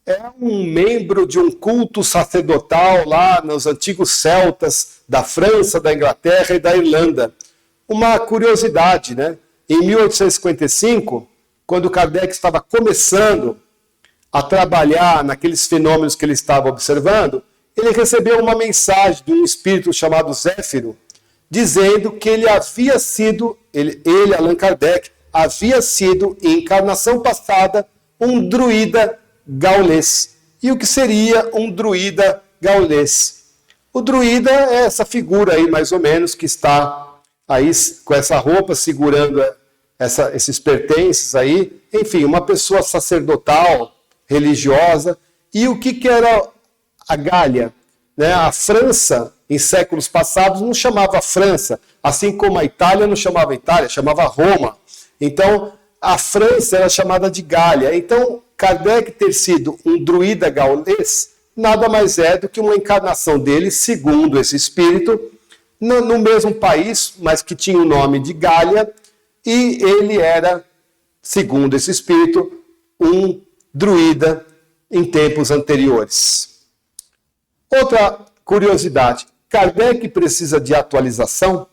É um membro de um culto sacerdotal lá nos antigos celtas da França, da Inglaterra e da Irlanda. Uma curiosidade, né? Em 1855, quando Kardec estava começando a trabalhar naqueles fenômenos que ele estava observando, ele recebeu uma mensagem de um espírito chamado Zéfiro, dizendo que ele havia sido, Allan Kardec, havia sido, em encarnação passada, um druida gaulês. E o que seria um druida gaulês? O druida é essa figura aí, mais ou menos, que está aí com essa roupa, segurando esses pertences aí. Enfim, uma pessoa sacerdotal, religiosa. E o que era a Gália? Né? A França, em séculos passados, não chamava França, assim como a Itália não chamava Itália, chamava Roma. Então, a França era chamada de Gália. Então, Kardec ter sido um druida gaulês nada mais é do que uma encarnação dele, segundo esse espírito, no mesmo país, mas que tinha o nome de Gália, e ele era, segundo esse espírito, um druida em tempos anteriores. Outra curiosidade, Kardec precisa de atualização?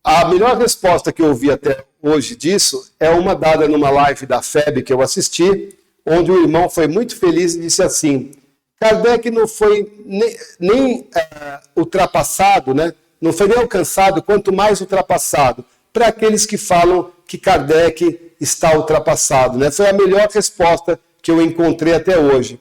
A melhor resposta que eu ouvi até hoje disso é uma dada numa live da FEB que eu assisti, onde o irmão foi muito feliz e disse assim, Kardec não foi nem ultrapassado, né? Não foi nem alcançado, quanto mais ultrapassado, para aqueles que falam que Kardec está ultrapassado, né? Foi a melhor resposta que eu encontrei até hoje.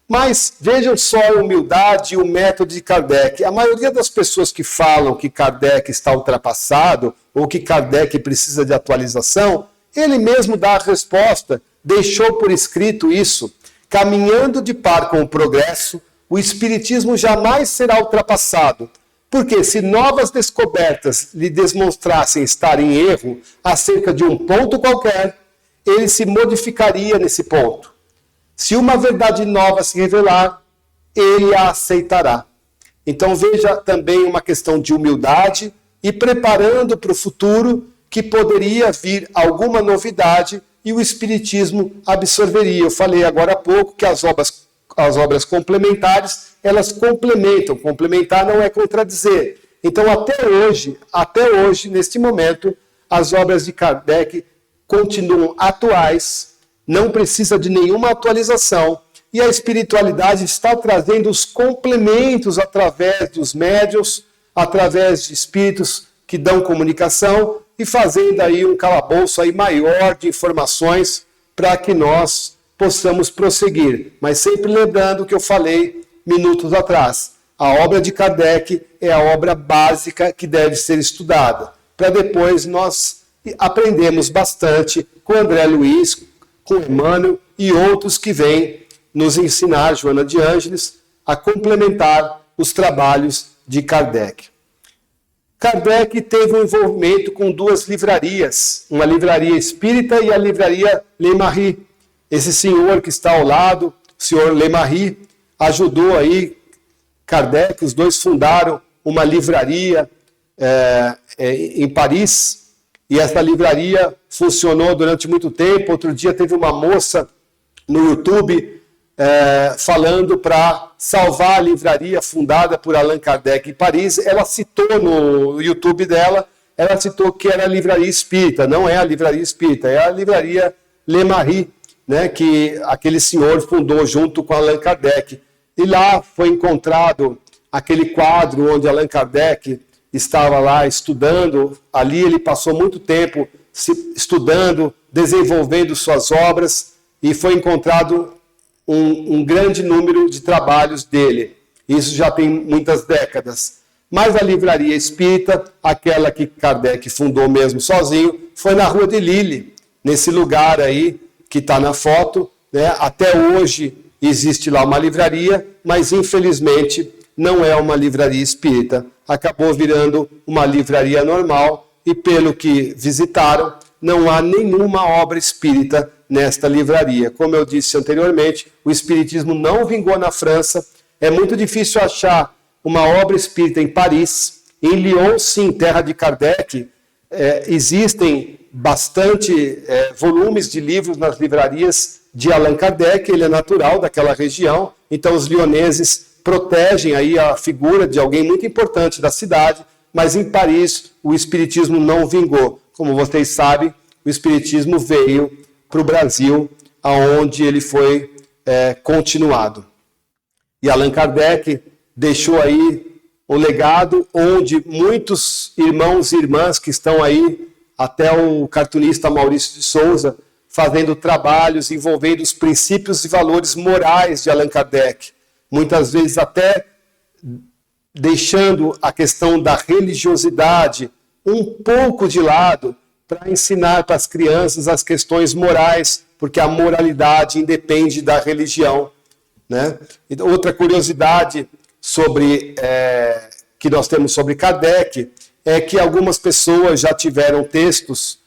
Mas vejam só a humildade e o método de Kardec. A maioria das pessoas que falam que Kardec está ultrapassado ou que Kardec precisa de atualização, ele mesmo dá a resposta, deixou por escrito isso. Caminhando de par com o progresso, o Espiritismo jamais será ultrapassado. Porque se novas descobertas lhe demonstrassem estar em erro acerca de um ponto qualquer, ele se modificaria nesse ponto. Se uma verdade nova se revelar, ele a aceitará. Então veja também uma questão de humildade e preparando para o futuro que poderia vir alguma novidade e o Espiritismo absorveria. Eu falei agora há pouco que as obras complementares, elas complementam. Complementar não é contradizer. Então até hoje, neste momento, as obras de Kardec continuam atuais, não precisa de nenhuma atualização. E a espiritualidade está trazendo os complementos através dos médiuns, através de espíritos que dão comunicação e fazendo aí um calabouço aí maior de informações para que nós possamos prosseguir. Mas sempre lembrando o que eu falei minutos atrás. A obra de Kardec é a obra básica que deve ser estudada. Para depois nós aprendermos bastante com André Luiz, com Emmanuel e outros que vêm nos ensinar, Joana de Ângeles, a complementar os trabalhos de Kardec. Kardec teve um envolvimento com duas livrarias, uma livraria espírita e a livraria Le Marie. Esse senhor que está ao lado, o senhor Le Marie, ajudou aí Kardec, os dois fundaram uma livraria em Paris, e essa livraria funcionou durante muito tempo. Outro dia teve uma moça no YouTube falando para salvar a livraria fundada por Allan Kardec em Paris. Ela citou no YouTube dela, ela citou que era a livraria espírita. Não é a livraria espírita, é a livraria Le Marie, né, que aquele senhor fundou junto com Allan Kardec. E lá foi encontrado aquele quadro onde Allan Kardec estava lá estudando. Ali ele passou muito tempo estudando, desenvolvendo suas obras, e foi encontrado um grande número de trabalhos dele. Isso já tem muitas décadas. Mas a livraria espírita, aquela que Kardec fundou mesmo sozinho, foi na Rua de Lille, nesse lugar aí que está na foto, né? Até hoje existe lá uma livraria, mas infelizmente não é uma livraria espírita. Acabou virando uma livraria normal e, pelo que visitaram, não há nenhuma obra espírita nesta livraria. Como eu disse anteriormente, o espiritismo não vingou na França. É muito difícil achar uma obra espírita em Paris. Em Lyon, sim, terra de Kardec, existem bastante volumes de livros nas livrarias de Allan Kardec. Ele é natural daquela região, então os lioneses protegem aí a figura de alguém muito importante da cidade, mas em Paris o espiritismo não vingou. Como vocês sabem, o espiritismo veio para o Brasil, aonde ele foi continuado. E Allan Kardec deixou aí um legado onde muitos irmãos e irmãs que estão aí, até o cartunista Maurício de Souza, fazendo trabalhos envolvendo os princípios e valores morais de Allan Kardec. Muitas vezes até deixando a questão da religiosidade um pouco de lado para ensinar para as crianças as questões morais, porque a moralidade independe da religião, né? E outra curiosidade que nós temos sobre Kardec é que algumas pessoas já tiveram textos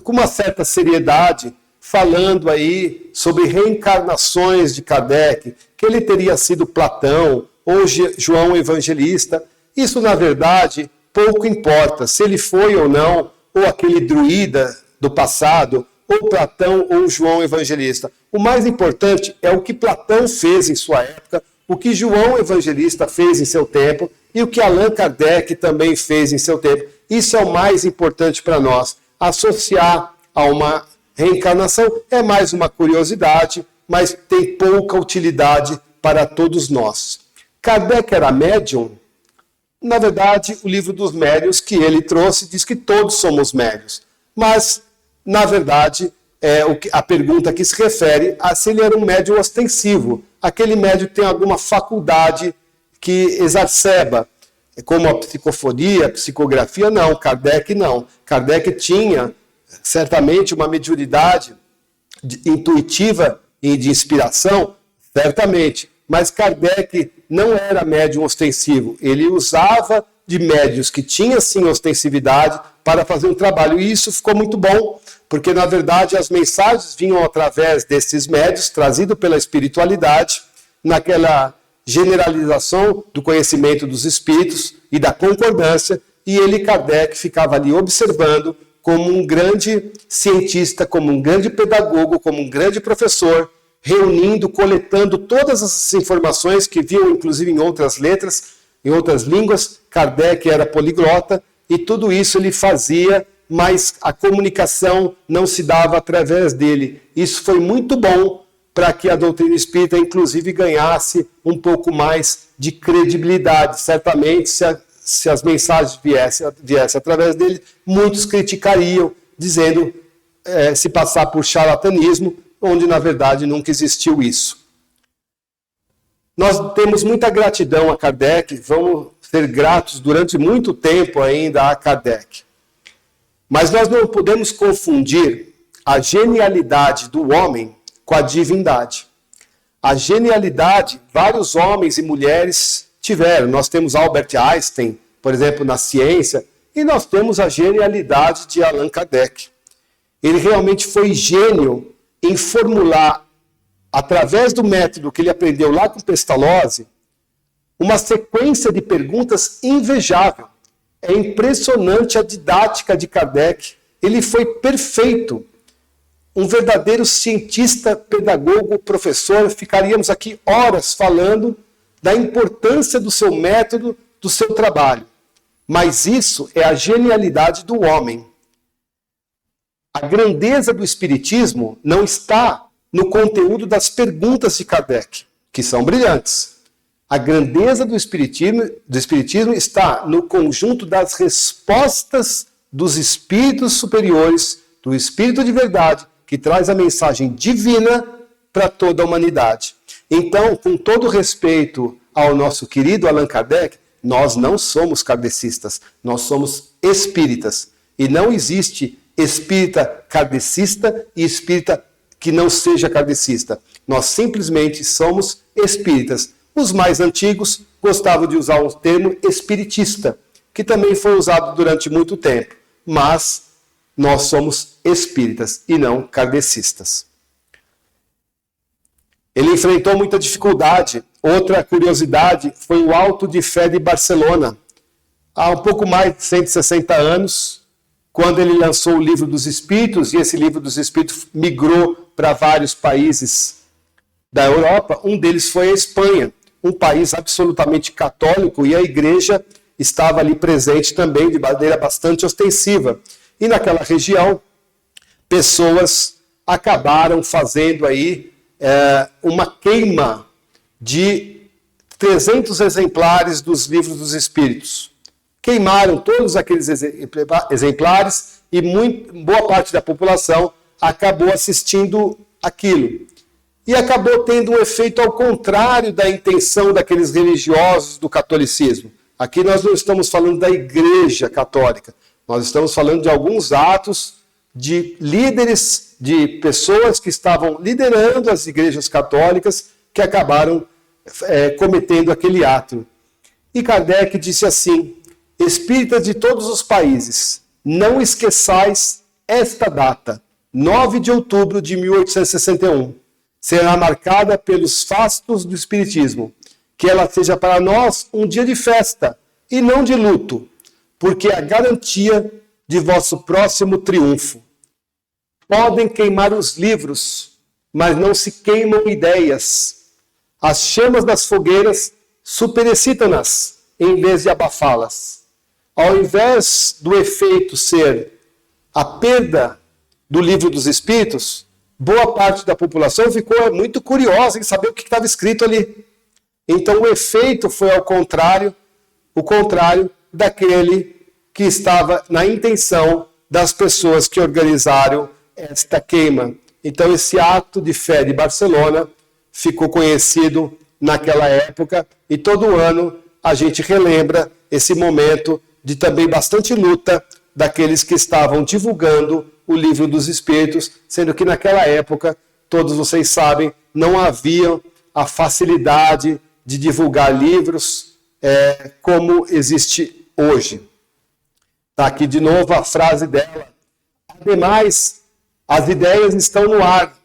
com uma certa seriedade falando aí sobre reencarnações de Kardec, que ele teria sido Platão ou João Evangelista. Isso, na verdade, pouco importa se ele foi ou não, ou aquele druida do passado, ou Platão ou João Evangelista. O mais importante é o que Platão fez em sua época, o que João Evangelista fez em seu tempo e o que Allan Kardec também fez em seu tempo. Isso é o mais importante para nós. Associar a uma reencarnação é mais uma curiosidade, mas tem pouca utilidade para todos nós. Kardec era médium? Na verdade, o livro dos médiuns que ele trouxe diz que todos somos médiuns. Mas, na verdade, a pergunta que se refere a se ele era um médium ostensivo. Aquele médium tem alguma faculdade que exacerba, como a psicofonia, a psicografia, não. Kardec não. Kardec tinha, certamente, uma mediunidade intuitiva e de inspiração, certamente. Mas Kardec não era médium ostensivo. Ele usava de médiuns que tinham, sim, ostensividade para fazer um trabalho. E isso ficou muito bom, porque, na verdade, as mensagens vinham através desses médiuns, trazido pela espiritualidade, naquela generalização do conhecimento dos espíritos e da concordância, e ele, Kardec, ficava ali observando como um grande cientista, como um grande pedagogo, como um grande professor, reunindo, coletando todas essas informações que viam, inclusive, em outras letras, em outras línguas. Kardec era poliglota e tudo isso ele fazia, mas a comunicação não se dava através dele. Isso foi muito bom para que a doutrina espírita, inclusive, ganhasse um pouco mais de credibilidade. Certamente, se as mensagens viessem através dele, muitos criticariam, dizendo se passar por charlatanismo, onde, na verdade, nunca existiu isso. Nós temos muita gratidão a Kardec, vamos ser gratos durante muito tempo ainda a Kardec. Mas nós não podemos confundir a genialidade do homem com a divindade. A genialidade, vários homens e mulheres tiveram. Nós temos Albert Einstein, por exemplo, na ciência, e nós temos a genialidade de Allan Kardec. Ele realmente foi gênio em formular, através do método que ele aprendeu lá com Pestalozzi, uma sequência de perguntas invejável. É impressionante a didática de Kardec. Ele foi perfeito. Um verdadeiro cientista, pedagogo, professor. Ficaríamos aqui horas falando da importância do seu método, do seu trabalho. Mas isso é a genialidade do homem. A grandeza do Espiritismo não está no conteúdo das perguntas de Kardec, que são brilhantes. A grandeza do Espiritismo está no conjunto das respostas dos espíritos superiores, do Espírito de verdade, que traz a mensagem divina para toda a humanidade. Então, com todo respeito ao nosso querido Allan Kardec, nós não somos kardecistas, nós somos espíritas. E não existe espírita kardecista e espírita que não seja kardecista. Nós simplesmente somos espíritas. Os mais antigos gostavam de usar o termo espiritista, que também foi usado durante muito tempo. Mas nós somos espíritas e não kardecistas. Ele enfrentou muita dificuldade. Outra curiosidade foi o Auto de Fé de Barcelona. Há um pouco mais de 160 anos, quando ele lançou o Livro dos Espíritos, e esse Livro dos Espíritos migrou para vários países da Europa, um deles foi a Espanha, um país absolutamente católico, e a igreja estava ali presente também de maneira bastante ostensiva. E naquela região, pessoas acabaram fazendo aí uma queima de 300 exemplares dos Livros dos Espíritos. Queimaram todos aqueles exemplares e boa parte da população acabou assistindo aquilo. E acabou tendo um efeito ao contrário da intenção daqueles religiosos do catolicismo. Aqui nós não estamos falando da Igreja Católica, nós estamos falando de alguns atos de líderes, de pessoas que estavam liderando as igrejas católicas que acabaram cometendo aquele ato. E Kardec disse assim: espíritas de todos os países, não esqueçais esta data, 9 de outubro de 1861. Será marcada pelos fastos do Espiritismo. Que ela seja para nós um dia de festa e não de luto, porque é a garantia de vosso próximo triunfo. podem queimar os livros, mas não se queimam ideias. As chamas das fogueiras superexcitam-nas, em vez de abafá-las. Ao invés do efeito ser a perda do livro dos Espíritos, boa parte da população ficou muito curiosa em saber o que estava escrito ali. Então o efeito foi ao contrário, o contrário daquele que estava na intenção das pessoas que organizaram esta queima. Então esse ato de fé de Barcelona ficou conhecido naquela época e todo ano a gente relembra esse momento de também bastante luta daqueles que estavam divulgando o livro dos Espíritos, sendo que naquela época, todos vocês sabem, não havia a facilidade de divulgar livros como existe hoje. Está aqui de novo a frase dela. Ademais, as ideias estão no ar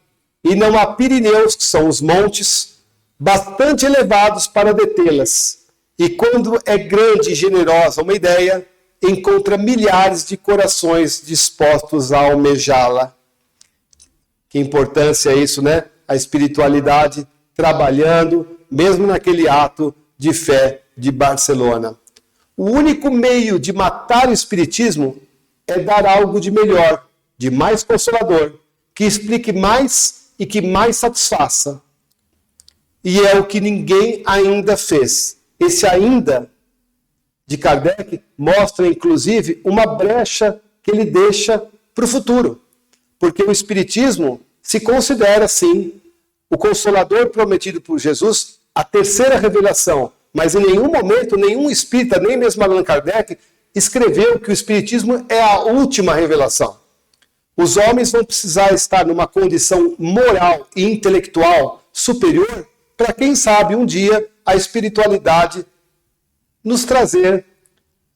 e não há Pirineus, que são os montes, bastante elevados para detê-las. E quando é grande e generosa uma ideia, encontra milhares de corações dispostos a almejá-la. Que importância é isso, né? A espiritualidade trabalhando, mesmo naquele ato de fé de Barcelona. O único meio de matar o espiritismo é dar algo de melhor, de mais consolador, que explique mais e que mais satisfaça. E é o que ninguém ainda fez. Esse ainda de Kardec mostra, inclusive, uma brecha que ele deixa para o futuro. Porque o Espiritismo se considera, sim, o Consolador prometido por Jesus, a terceira revelação. Mas em nenhum momento, nenhum espírita, nem mesmo Allan Kardec, escreveu que o Espiritismo é a última revelação. Os homens vão precisar estar numa condição moral e intelectual superior para, quem sabe, um dia a espiritualidade nos trazer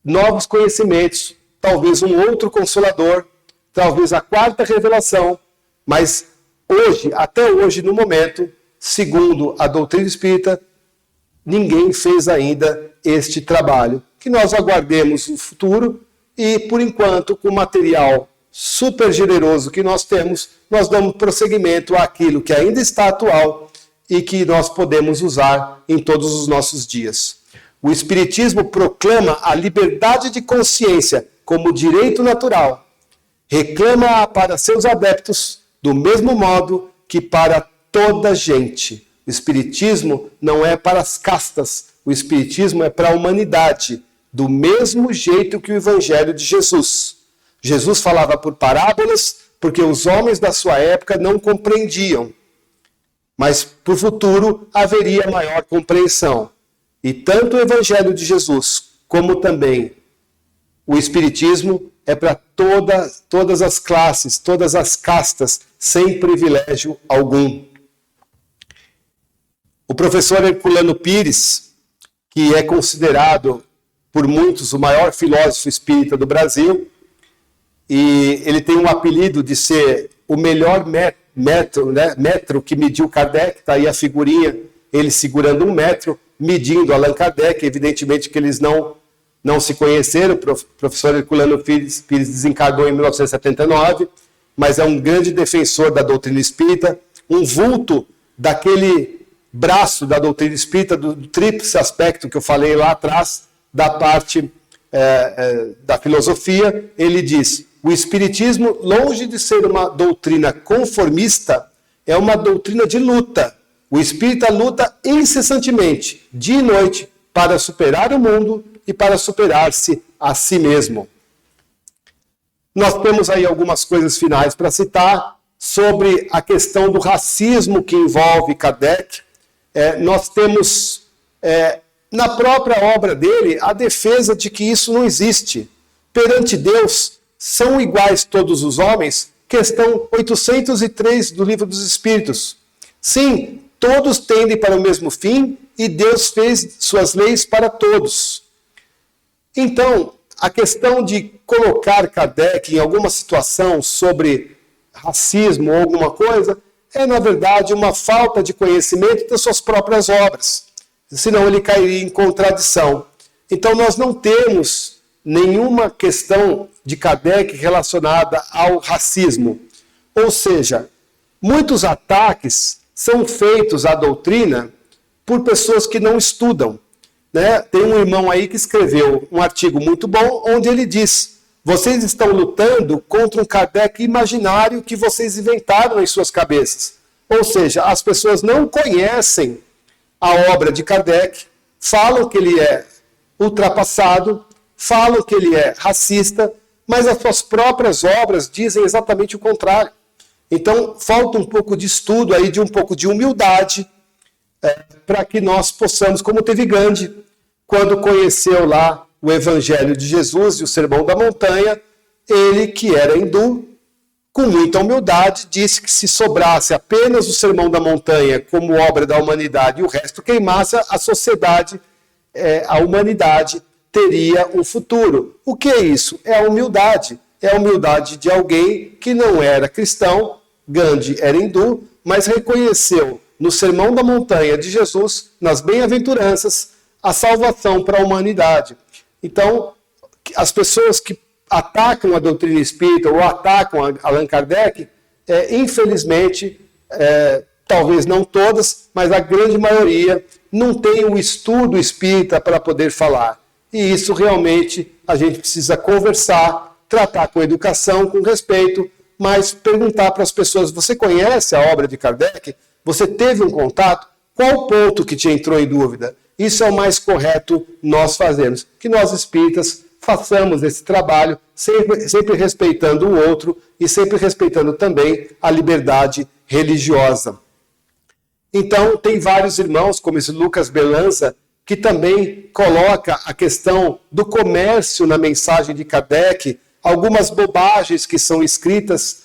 novos conhecimentos, talvez um outro consolador, talvez a quarta revelação, mas hoje, até hoje, no momento, segundo a doutrina espírita, ninguém fez ainda este trabalho. Que nós aguardemos o futuro e, por enquanto, com o material super generoso que nós temos, nós damos prosseguimento àquilo que ainda está atual e que nós podemos usar em todos os nossos dias. O Espiritismo proclama a liberdade de consciência como direito natural. Reclama-a para seus adeptos do mesmo modo que para toda a gente. O Espiritismo não é para as castas, o Espiritismo é para a humanidade, do mesmo jeito que o Evangelho de Jesus. Jesus falava por parábolas porque os homens da sua época não compreendiam. Mas para o futuro haveria maior compreensão. E tanto o Evangelho de Jesus como também o Espiritismo é para todas as classes, todas as castas, sem privilégio algum. O professor Herculano Pires, que é considerado por muitos o maior filósofo espírita do Brasil, e ele tem um apelido de ser o melhor metro que mediu Kardec, está aí a figurinha, ele segurando 1 metro, medindo Allan Kardec. Evidentemente que eles não se conheceram. O professor Herculano Pires desencarnou em 1979, mas é um grande defensor da doutrina espírita, um vulto daquele braço da doutrina espírita, do tríplice aspecto que eu falei lá atrás, da parte da filosofia. Ele diz: o Espiritismo, longe de ser uma doutrina conformista, é uma doutrina de luta. O espírita luta incessantemente, dia e noite, para superar o mundo e para superar-se a si mesmo. Nós temos aí algumas coisas finais para citar sobre a questão do racismo que envolve Kardec. Nós temos, na própria obra dele, a defesa de que isso não existe. Perante Deus, são iguais todos os homens, questão 803 do Livro dos Espíritos. Sim, todos tendem para o mesmo fim e Deus fez suas leis para todos. Então, a questão de colocar Kardec em alguma situação sobre racismo ou alguma coisa é, na verdade, uma falta de conhecimento das suas próprias obras. Senão ele cairia em contradição. Então, nós não temos nenhuma questão de Kardec relacionada ao racismo. Ou seja, muitos ataques são feitos à doutrina por pessoas que não estudam, né? Tem um irmão aí que escreveu um artigo muito bom, onde ele diz: vocês estão lutando contra um Kardec imaginário que vocês inventaram em suas cabeças. Ou seja, as pessoas não conhecem a obra de Kardec, falam que ele é ultrapassado, falam que ele é racista, mas as suas próprias obras dizem exatamente o contrário. Então, falta um pouco de estudo aí, de um pouco de humildade, para que nós possamos, como teve Gandhi, quando conheceu lá o Evangelho de Jesus e o Sermão da Montanha, ele, que era hindu, com muita humildade, disse que se sobrasse apenas o Sermão da Montanha como obra da humanidade e o resto queimasse, a sociedade, a humanidade, teria um futuro. O que é isso? É a humildade. É a humildade de alguém que não era cristão, Gandhi era hindu, mas reconheceu no Sermão da Montanha de Jesus, nas bem-aventuranças, a salvação para a humanidade. Então, as pessoas que atacam a doutrina espírita ou atacam Allan Kardec, infelizmente, talvez não todas, mas a grande maioria não tem o estudo espírita para poder falar. E isso realmente a gente precisa conversar, tratar com educação, com respeito, mas perguntar para as pessoas: você conhece a obra de Kardec? Você teve um contato? Qual o ponto que te entrou em dúvida? Isso é o mais correto nós fazermos. Que nós espíritas façamos esse trabalho, sempre respeitando o outro e sempre respeitando também a liberdade religiosa. Então, tem vários irmãos, como esse Lucas Belanza, que também coloca a questão do comércio na mensagem de Kardec, algumas bobagens que são escritas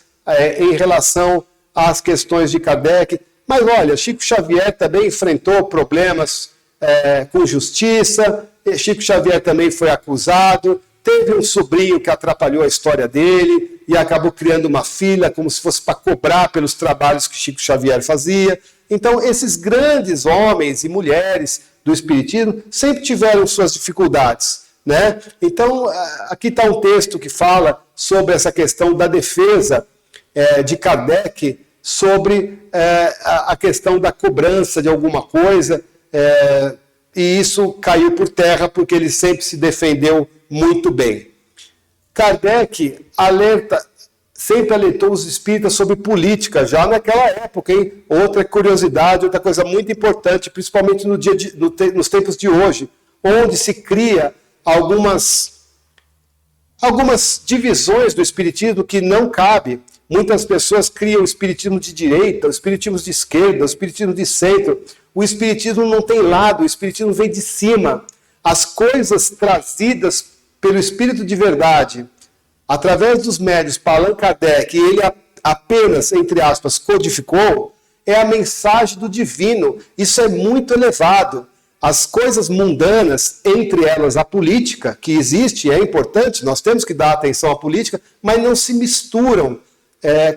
em relação às questões de Kardec. Mas olha, Chico Xavier também enfrentou problemas com justiça, Chico Xavier também foi acusado, teve um sobrinho que atrapalhou a história dele e acabou criando uma filha como se fosse para cobrar pelos trabalhos que Chico Xavier fazia. Então, esses grandes homens e mulheres do Espiritismo sempre tiveram suas dificuldades, né? Então, aqui está um texto que fala sobre essa questão da defesa de Kardec sobre a questão da cobrança de alguma coisa, e isso caiu por terra porque ele sempre se defendeu muito bem. Kardec sempre alertou os espíritas sobre política, já naquela época, hein? Outra curiosidade, outra coisa muito importante, principalmente nos tempos de hoje, onde se cria algumas divisões do espiritismo que não cabe. Muitas pessoas criam o espiritismo de direita, o espiritismo de esquerda, o espiritismo de centro. O espiritismo não tem lado, o espiritismo vem de cima. As coisas trazidas pelo Espírito de Verdade, através dos médios para Allan Kardec, e ele apenas, entre aspas, codificou, é a mensagem do divino. Isso é muito elevado. As coisas mundanas, entre elas a política, que existe e é importante, nós temos que dar atenção à política, mas não se misturam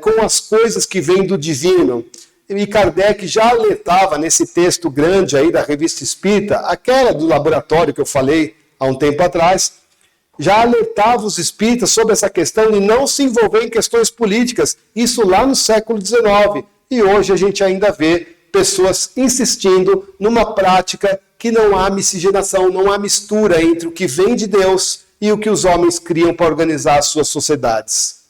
com as coisas que vêm do divino. E Kardec já alertava nesse texto grande aí da Revista Espírita, aquela do laboratório que eu falei há um tempo atrás, já alertava os espíritas sobre essa questão de não se envolver em questões políticas, isso lá no século XIX. E hoje a gente ainda vê pessoas insistindo numa prática que não há miscigenação, não há mistura entre o que vem de Deus e o que os homens criam para organizar as suas sociedades.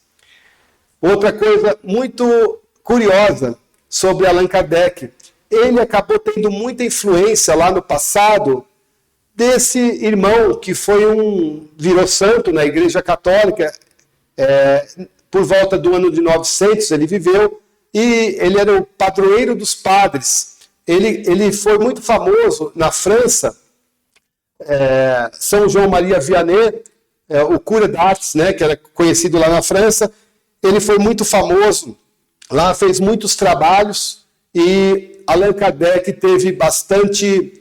Outra coisa muito curiosa sobre Allan Kardec, ele acabou tendo muita influência lá no passado desse irmão que virou santo na Igreja Católica, por volta do ano de 900 ele viveu, e ele era o padroeiro dos padres. Ele foi muito famoso na França, São João Maria Vianney, o cura d'Ars, né, que era conhecido lá na França, ele foi muito famoso, lá fez muitos trabalhos, e Allan Kardec teve bastante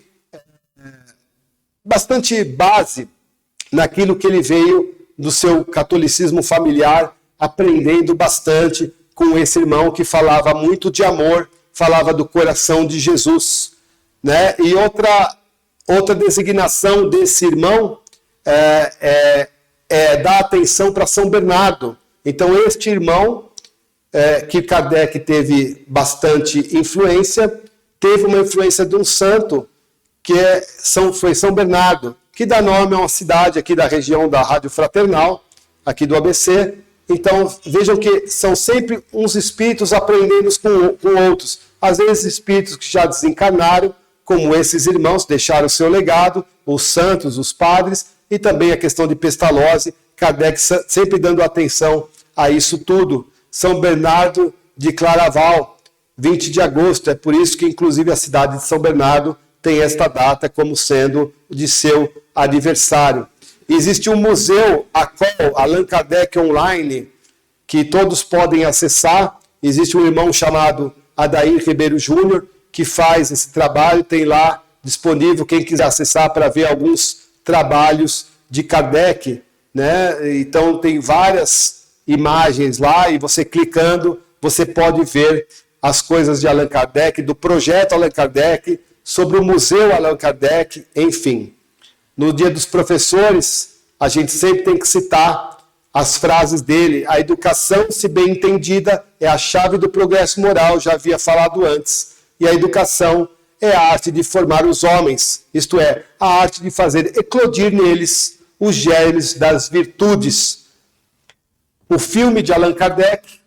base naquilo que ele veio do seu catolicismo familiar, aprendendo bastante com esse irmão que falava muito de amor, falava do coração de Jesus, né? E outra designação desse irmão é dar atenção para São Bernardo. Então este irmão que Kardec teve bastante influência, teve uma influência de um santo, que foi São Bernardo, que dá nome a uma cidade aqui da região da Rádio Fraternal, aqui do ABC. Então, vejam que são sempre uns espíritos aprendendo com outros. Às vezes, espíritos que já desencarnaram, como esses irmãos, deixaram o seu legado, os santos, os padres, e também a questão de Pestalozzi, Kardec sempre dando atenção a isso tudo. São Bernardo de Claraval, 20 de agosto, é por isso que, inclusive, a cidade de São Bernardo tem esta data como sendo de seu aniversário. Existe um museu, Allan Kardec Online, que todos podem acessar. Existe um irmão chamado Adair Ribeiro Júnior, que faz esse trabalho, tem lá disponível, quem quiser acessar para ver alguns trabalhos de Kardec, né? Então tem várias imagens lá, e você clicando, você pode ver as coisas de Allan Kardec, do projeto Allan Kardec, sobre o Museu Allan Kardec, enfim. No Dia dos Professores, a gente sempre tem que citar as frases dele. A educação, se bem entendida, é a chave do progresso moral, já havia falado antes. E a educação é a arte de formar os homens, isto é, a arte de fazer eclodir neles os germes das virtudes. O filme de Allan Kardec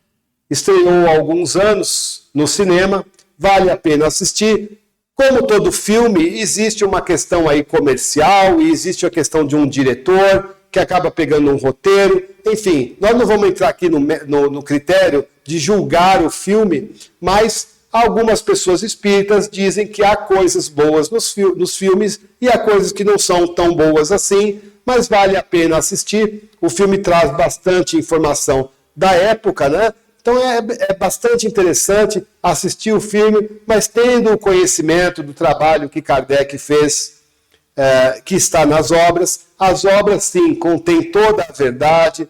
estreou há alguns anos no cinema, vale a pena assistir. Como todo filme, existe uma questão aí comercial, e existe a questão de um diretor que acaba pegando um roteiro. Enfim, nós não vamos entrar aqui no critério de julgar o filme, mas algumas pessoas espíritas dizem que há coisas boas nos filmes e há coisas que não são tão boas assim, mas vale a pena assistir. O filme traz bastante informação da época, né? Então é bastante interessante assistir o filme, mas tendo o conhecimento do trabalho que Kardec fez, que está nas obras. As obras, sim, contêm toda a verdade,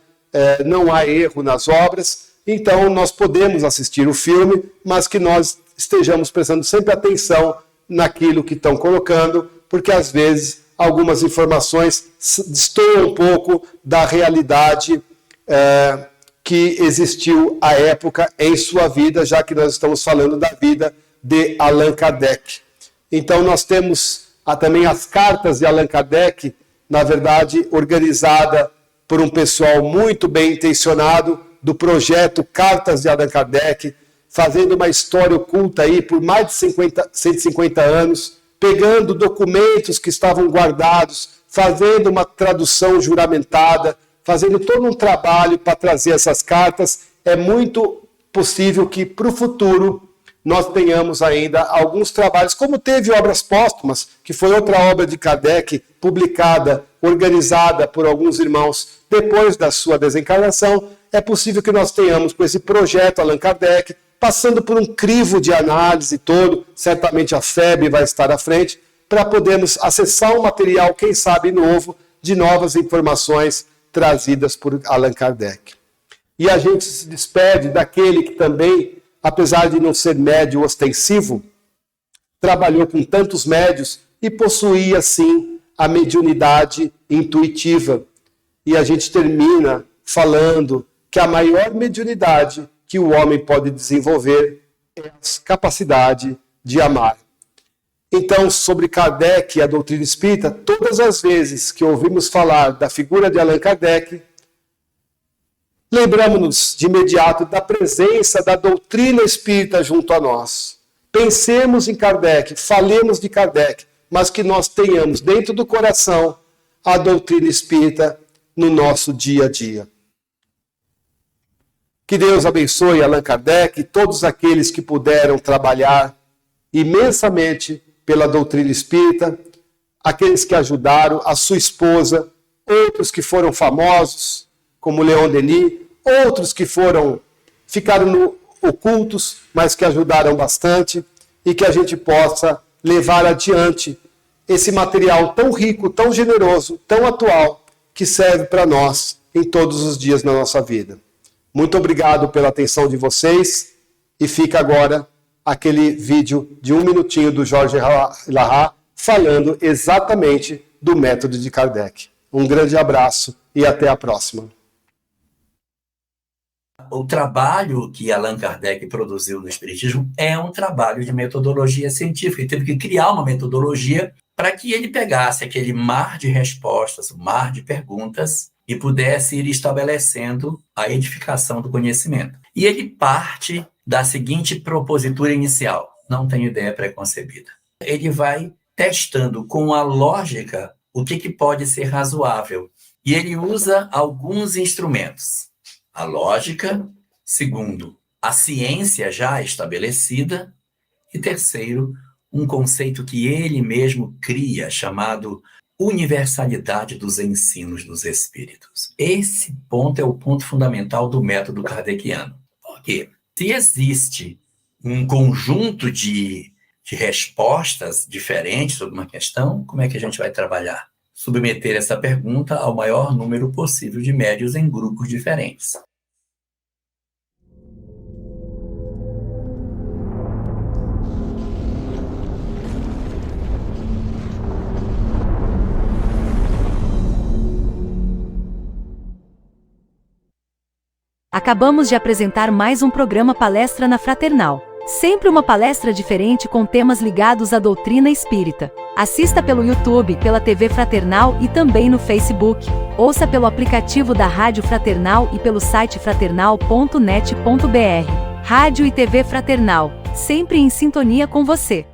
não há erro nas obras, então nós podemos assistir o filme, mas que nós estejamos prestando sempre atenção naquilo que estão colocando, porque às vezes algumas informações destoam um pouco da realidade que existiu à época em sua vida, já que nós estamos falando da vida de Allan Kardec. Então nós temos também as cartas de Allan Kardec, na verdade organizada por um pessoal muito bem intencionado, do projeto Cartas de Allan Kardec, fazendo uma história oculta aí por mais de 150 anos, pegando documentos que estavam guardados, fazendo uma tradução juramentada, fazendo todo um trabalho para trazer essas cartas. É muito possível que para o futuro nós tenhamos ainda alguns trabalhos, como teve Obras Póstumas, que foi outra obra de Kardec, publicada, organizada por alguns irmãos depois da sua desencarnação. É possível que nós tenhamos com esse projeto Allan Kardec, passando por um crivo de análise todo, certamente a FEB vai estar à frente, para podermos acessar um material, quem sabe novo, de novas informações trazidas por Allan Kardec. E a gente se despede daquele que também, apesar de não ser médio ostensivo, trabalhou com tantos médios e possuía, sim, a mediunidade intuitiva. E a gente termina falando que a maior mediunidade que o homem pode desenvolver é a capacidade de amar. Então, sobre Kardec e a doutrina espírita, todas as vezes que ouvimos falar da figura de Allan Kardec, lembramos-nos de imediato da presença da doutrina espírita junto a nós. Pensemos em Kardec, falemos de Kardec, mas que nós tenhamos dentro do coração a doutrina espírita no nosso dia a dia. Que Deus abençoe Allan Kardec e todos aqueles que puderam trabalhar imensamente pela doutrina espírita, aqueles que ajudaram, a sua esposa, outros que foram famosos, como Leon Denis, outros que ficaram ocultos, mas que ajudaram bastante, e que a gente possa levar adiante esse material tão rico, tão generoso, tão atual, que serve para nós em todos os dias na nossa vida. Muito obrigado pela atenção de vocês, e fica agora aquele vídeo de 1 minutinho do Jorge Lahar falando exatamente do método de Kardec. Um grande abraço e até a próxima. O trabalho que Allan Kardec produziu no Espiritismo é um trabalho de metodologia científica. Ele teve que criar uma metodologia para que ele pegasse aquele mar de respostas, mar de perguntas, e pudesse ir estabelecendo a edificação do conhecimento. E ele parte da seguinte propositura inicial: não tenho ideia preconcebida. Ele vai testando com a lógica o que pode ser razoável. E ele usa alguns instrumentos. A lógica, segundo, a ciência já estabelecida, e terceiro, um conceito que ele mesmo cria, chamado universalidade dos ensinos dos espíritos. Esse ponto é o ponto fundamental do método kardeciano. Por quê? Se existe um conjunto de respostas diferentes sobre uma questão, como é que a gente vai trabalhar? Submeter essa pergunta ao maior número possível de médiuns em grupos diferentes. Acabamos de apresentar mais um programa Palestra na Fraternal. Sempre uma palestra diferente com temas ligados à doutrina espírita. Assista pelo YouTube, pela TV Fraternal e também no Facebook. Ouça pelo aplicativo da Rádio Fraternal e pelo site fraternal.net.br. Rádio e TV Fraternal, sempre em sintonia com você.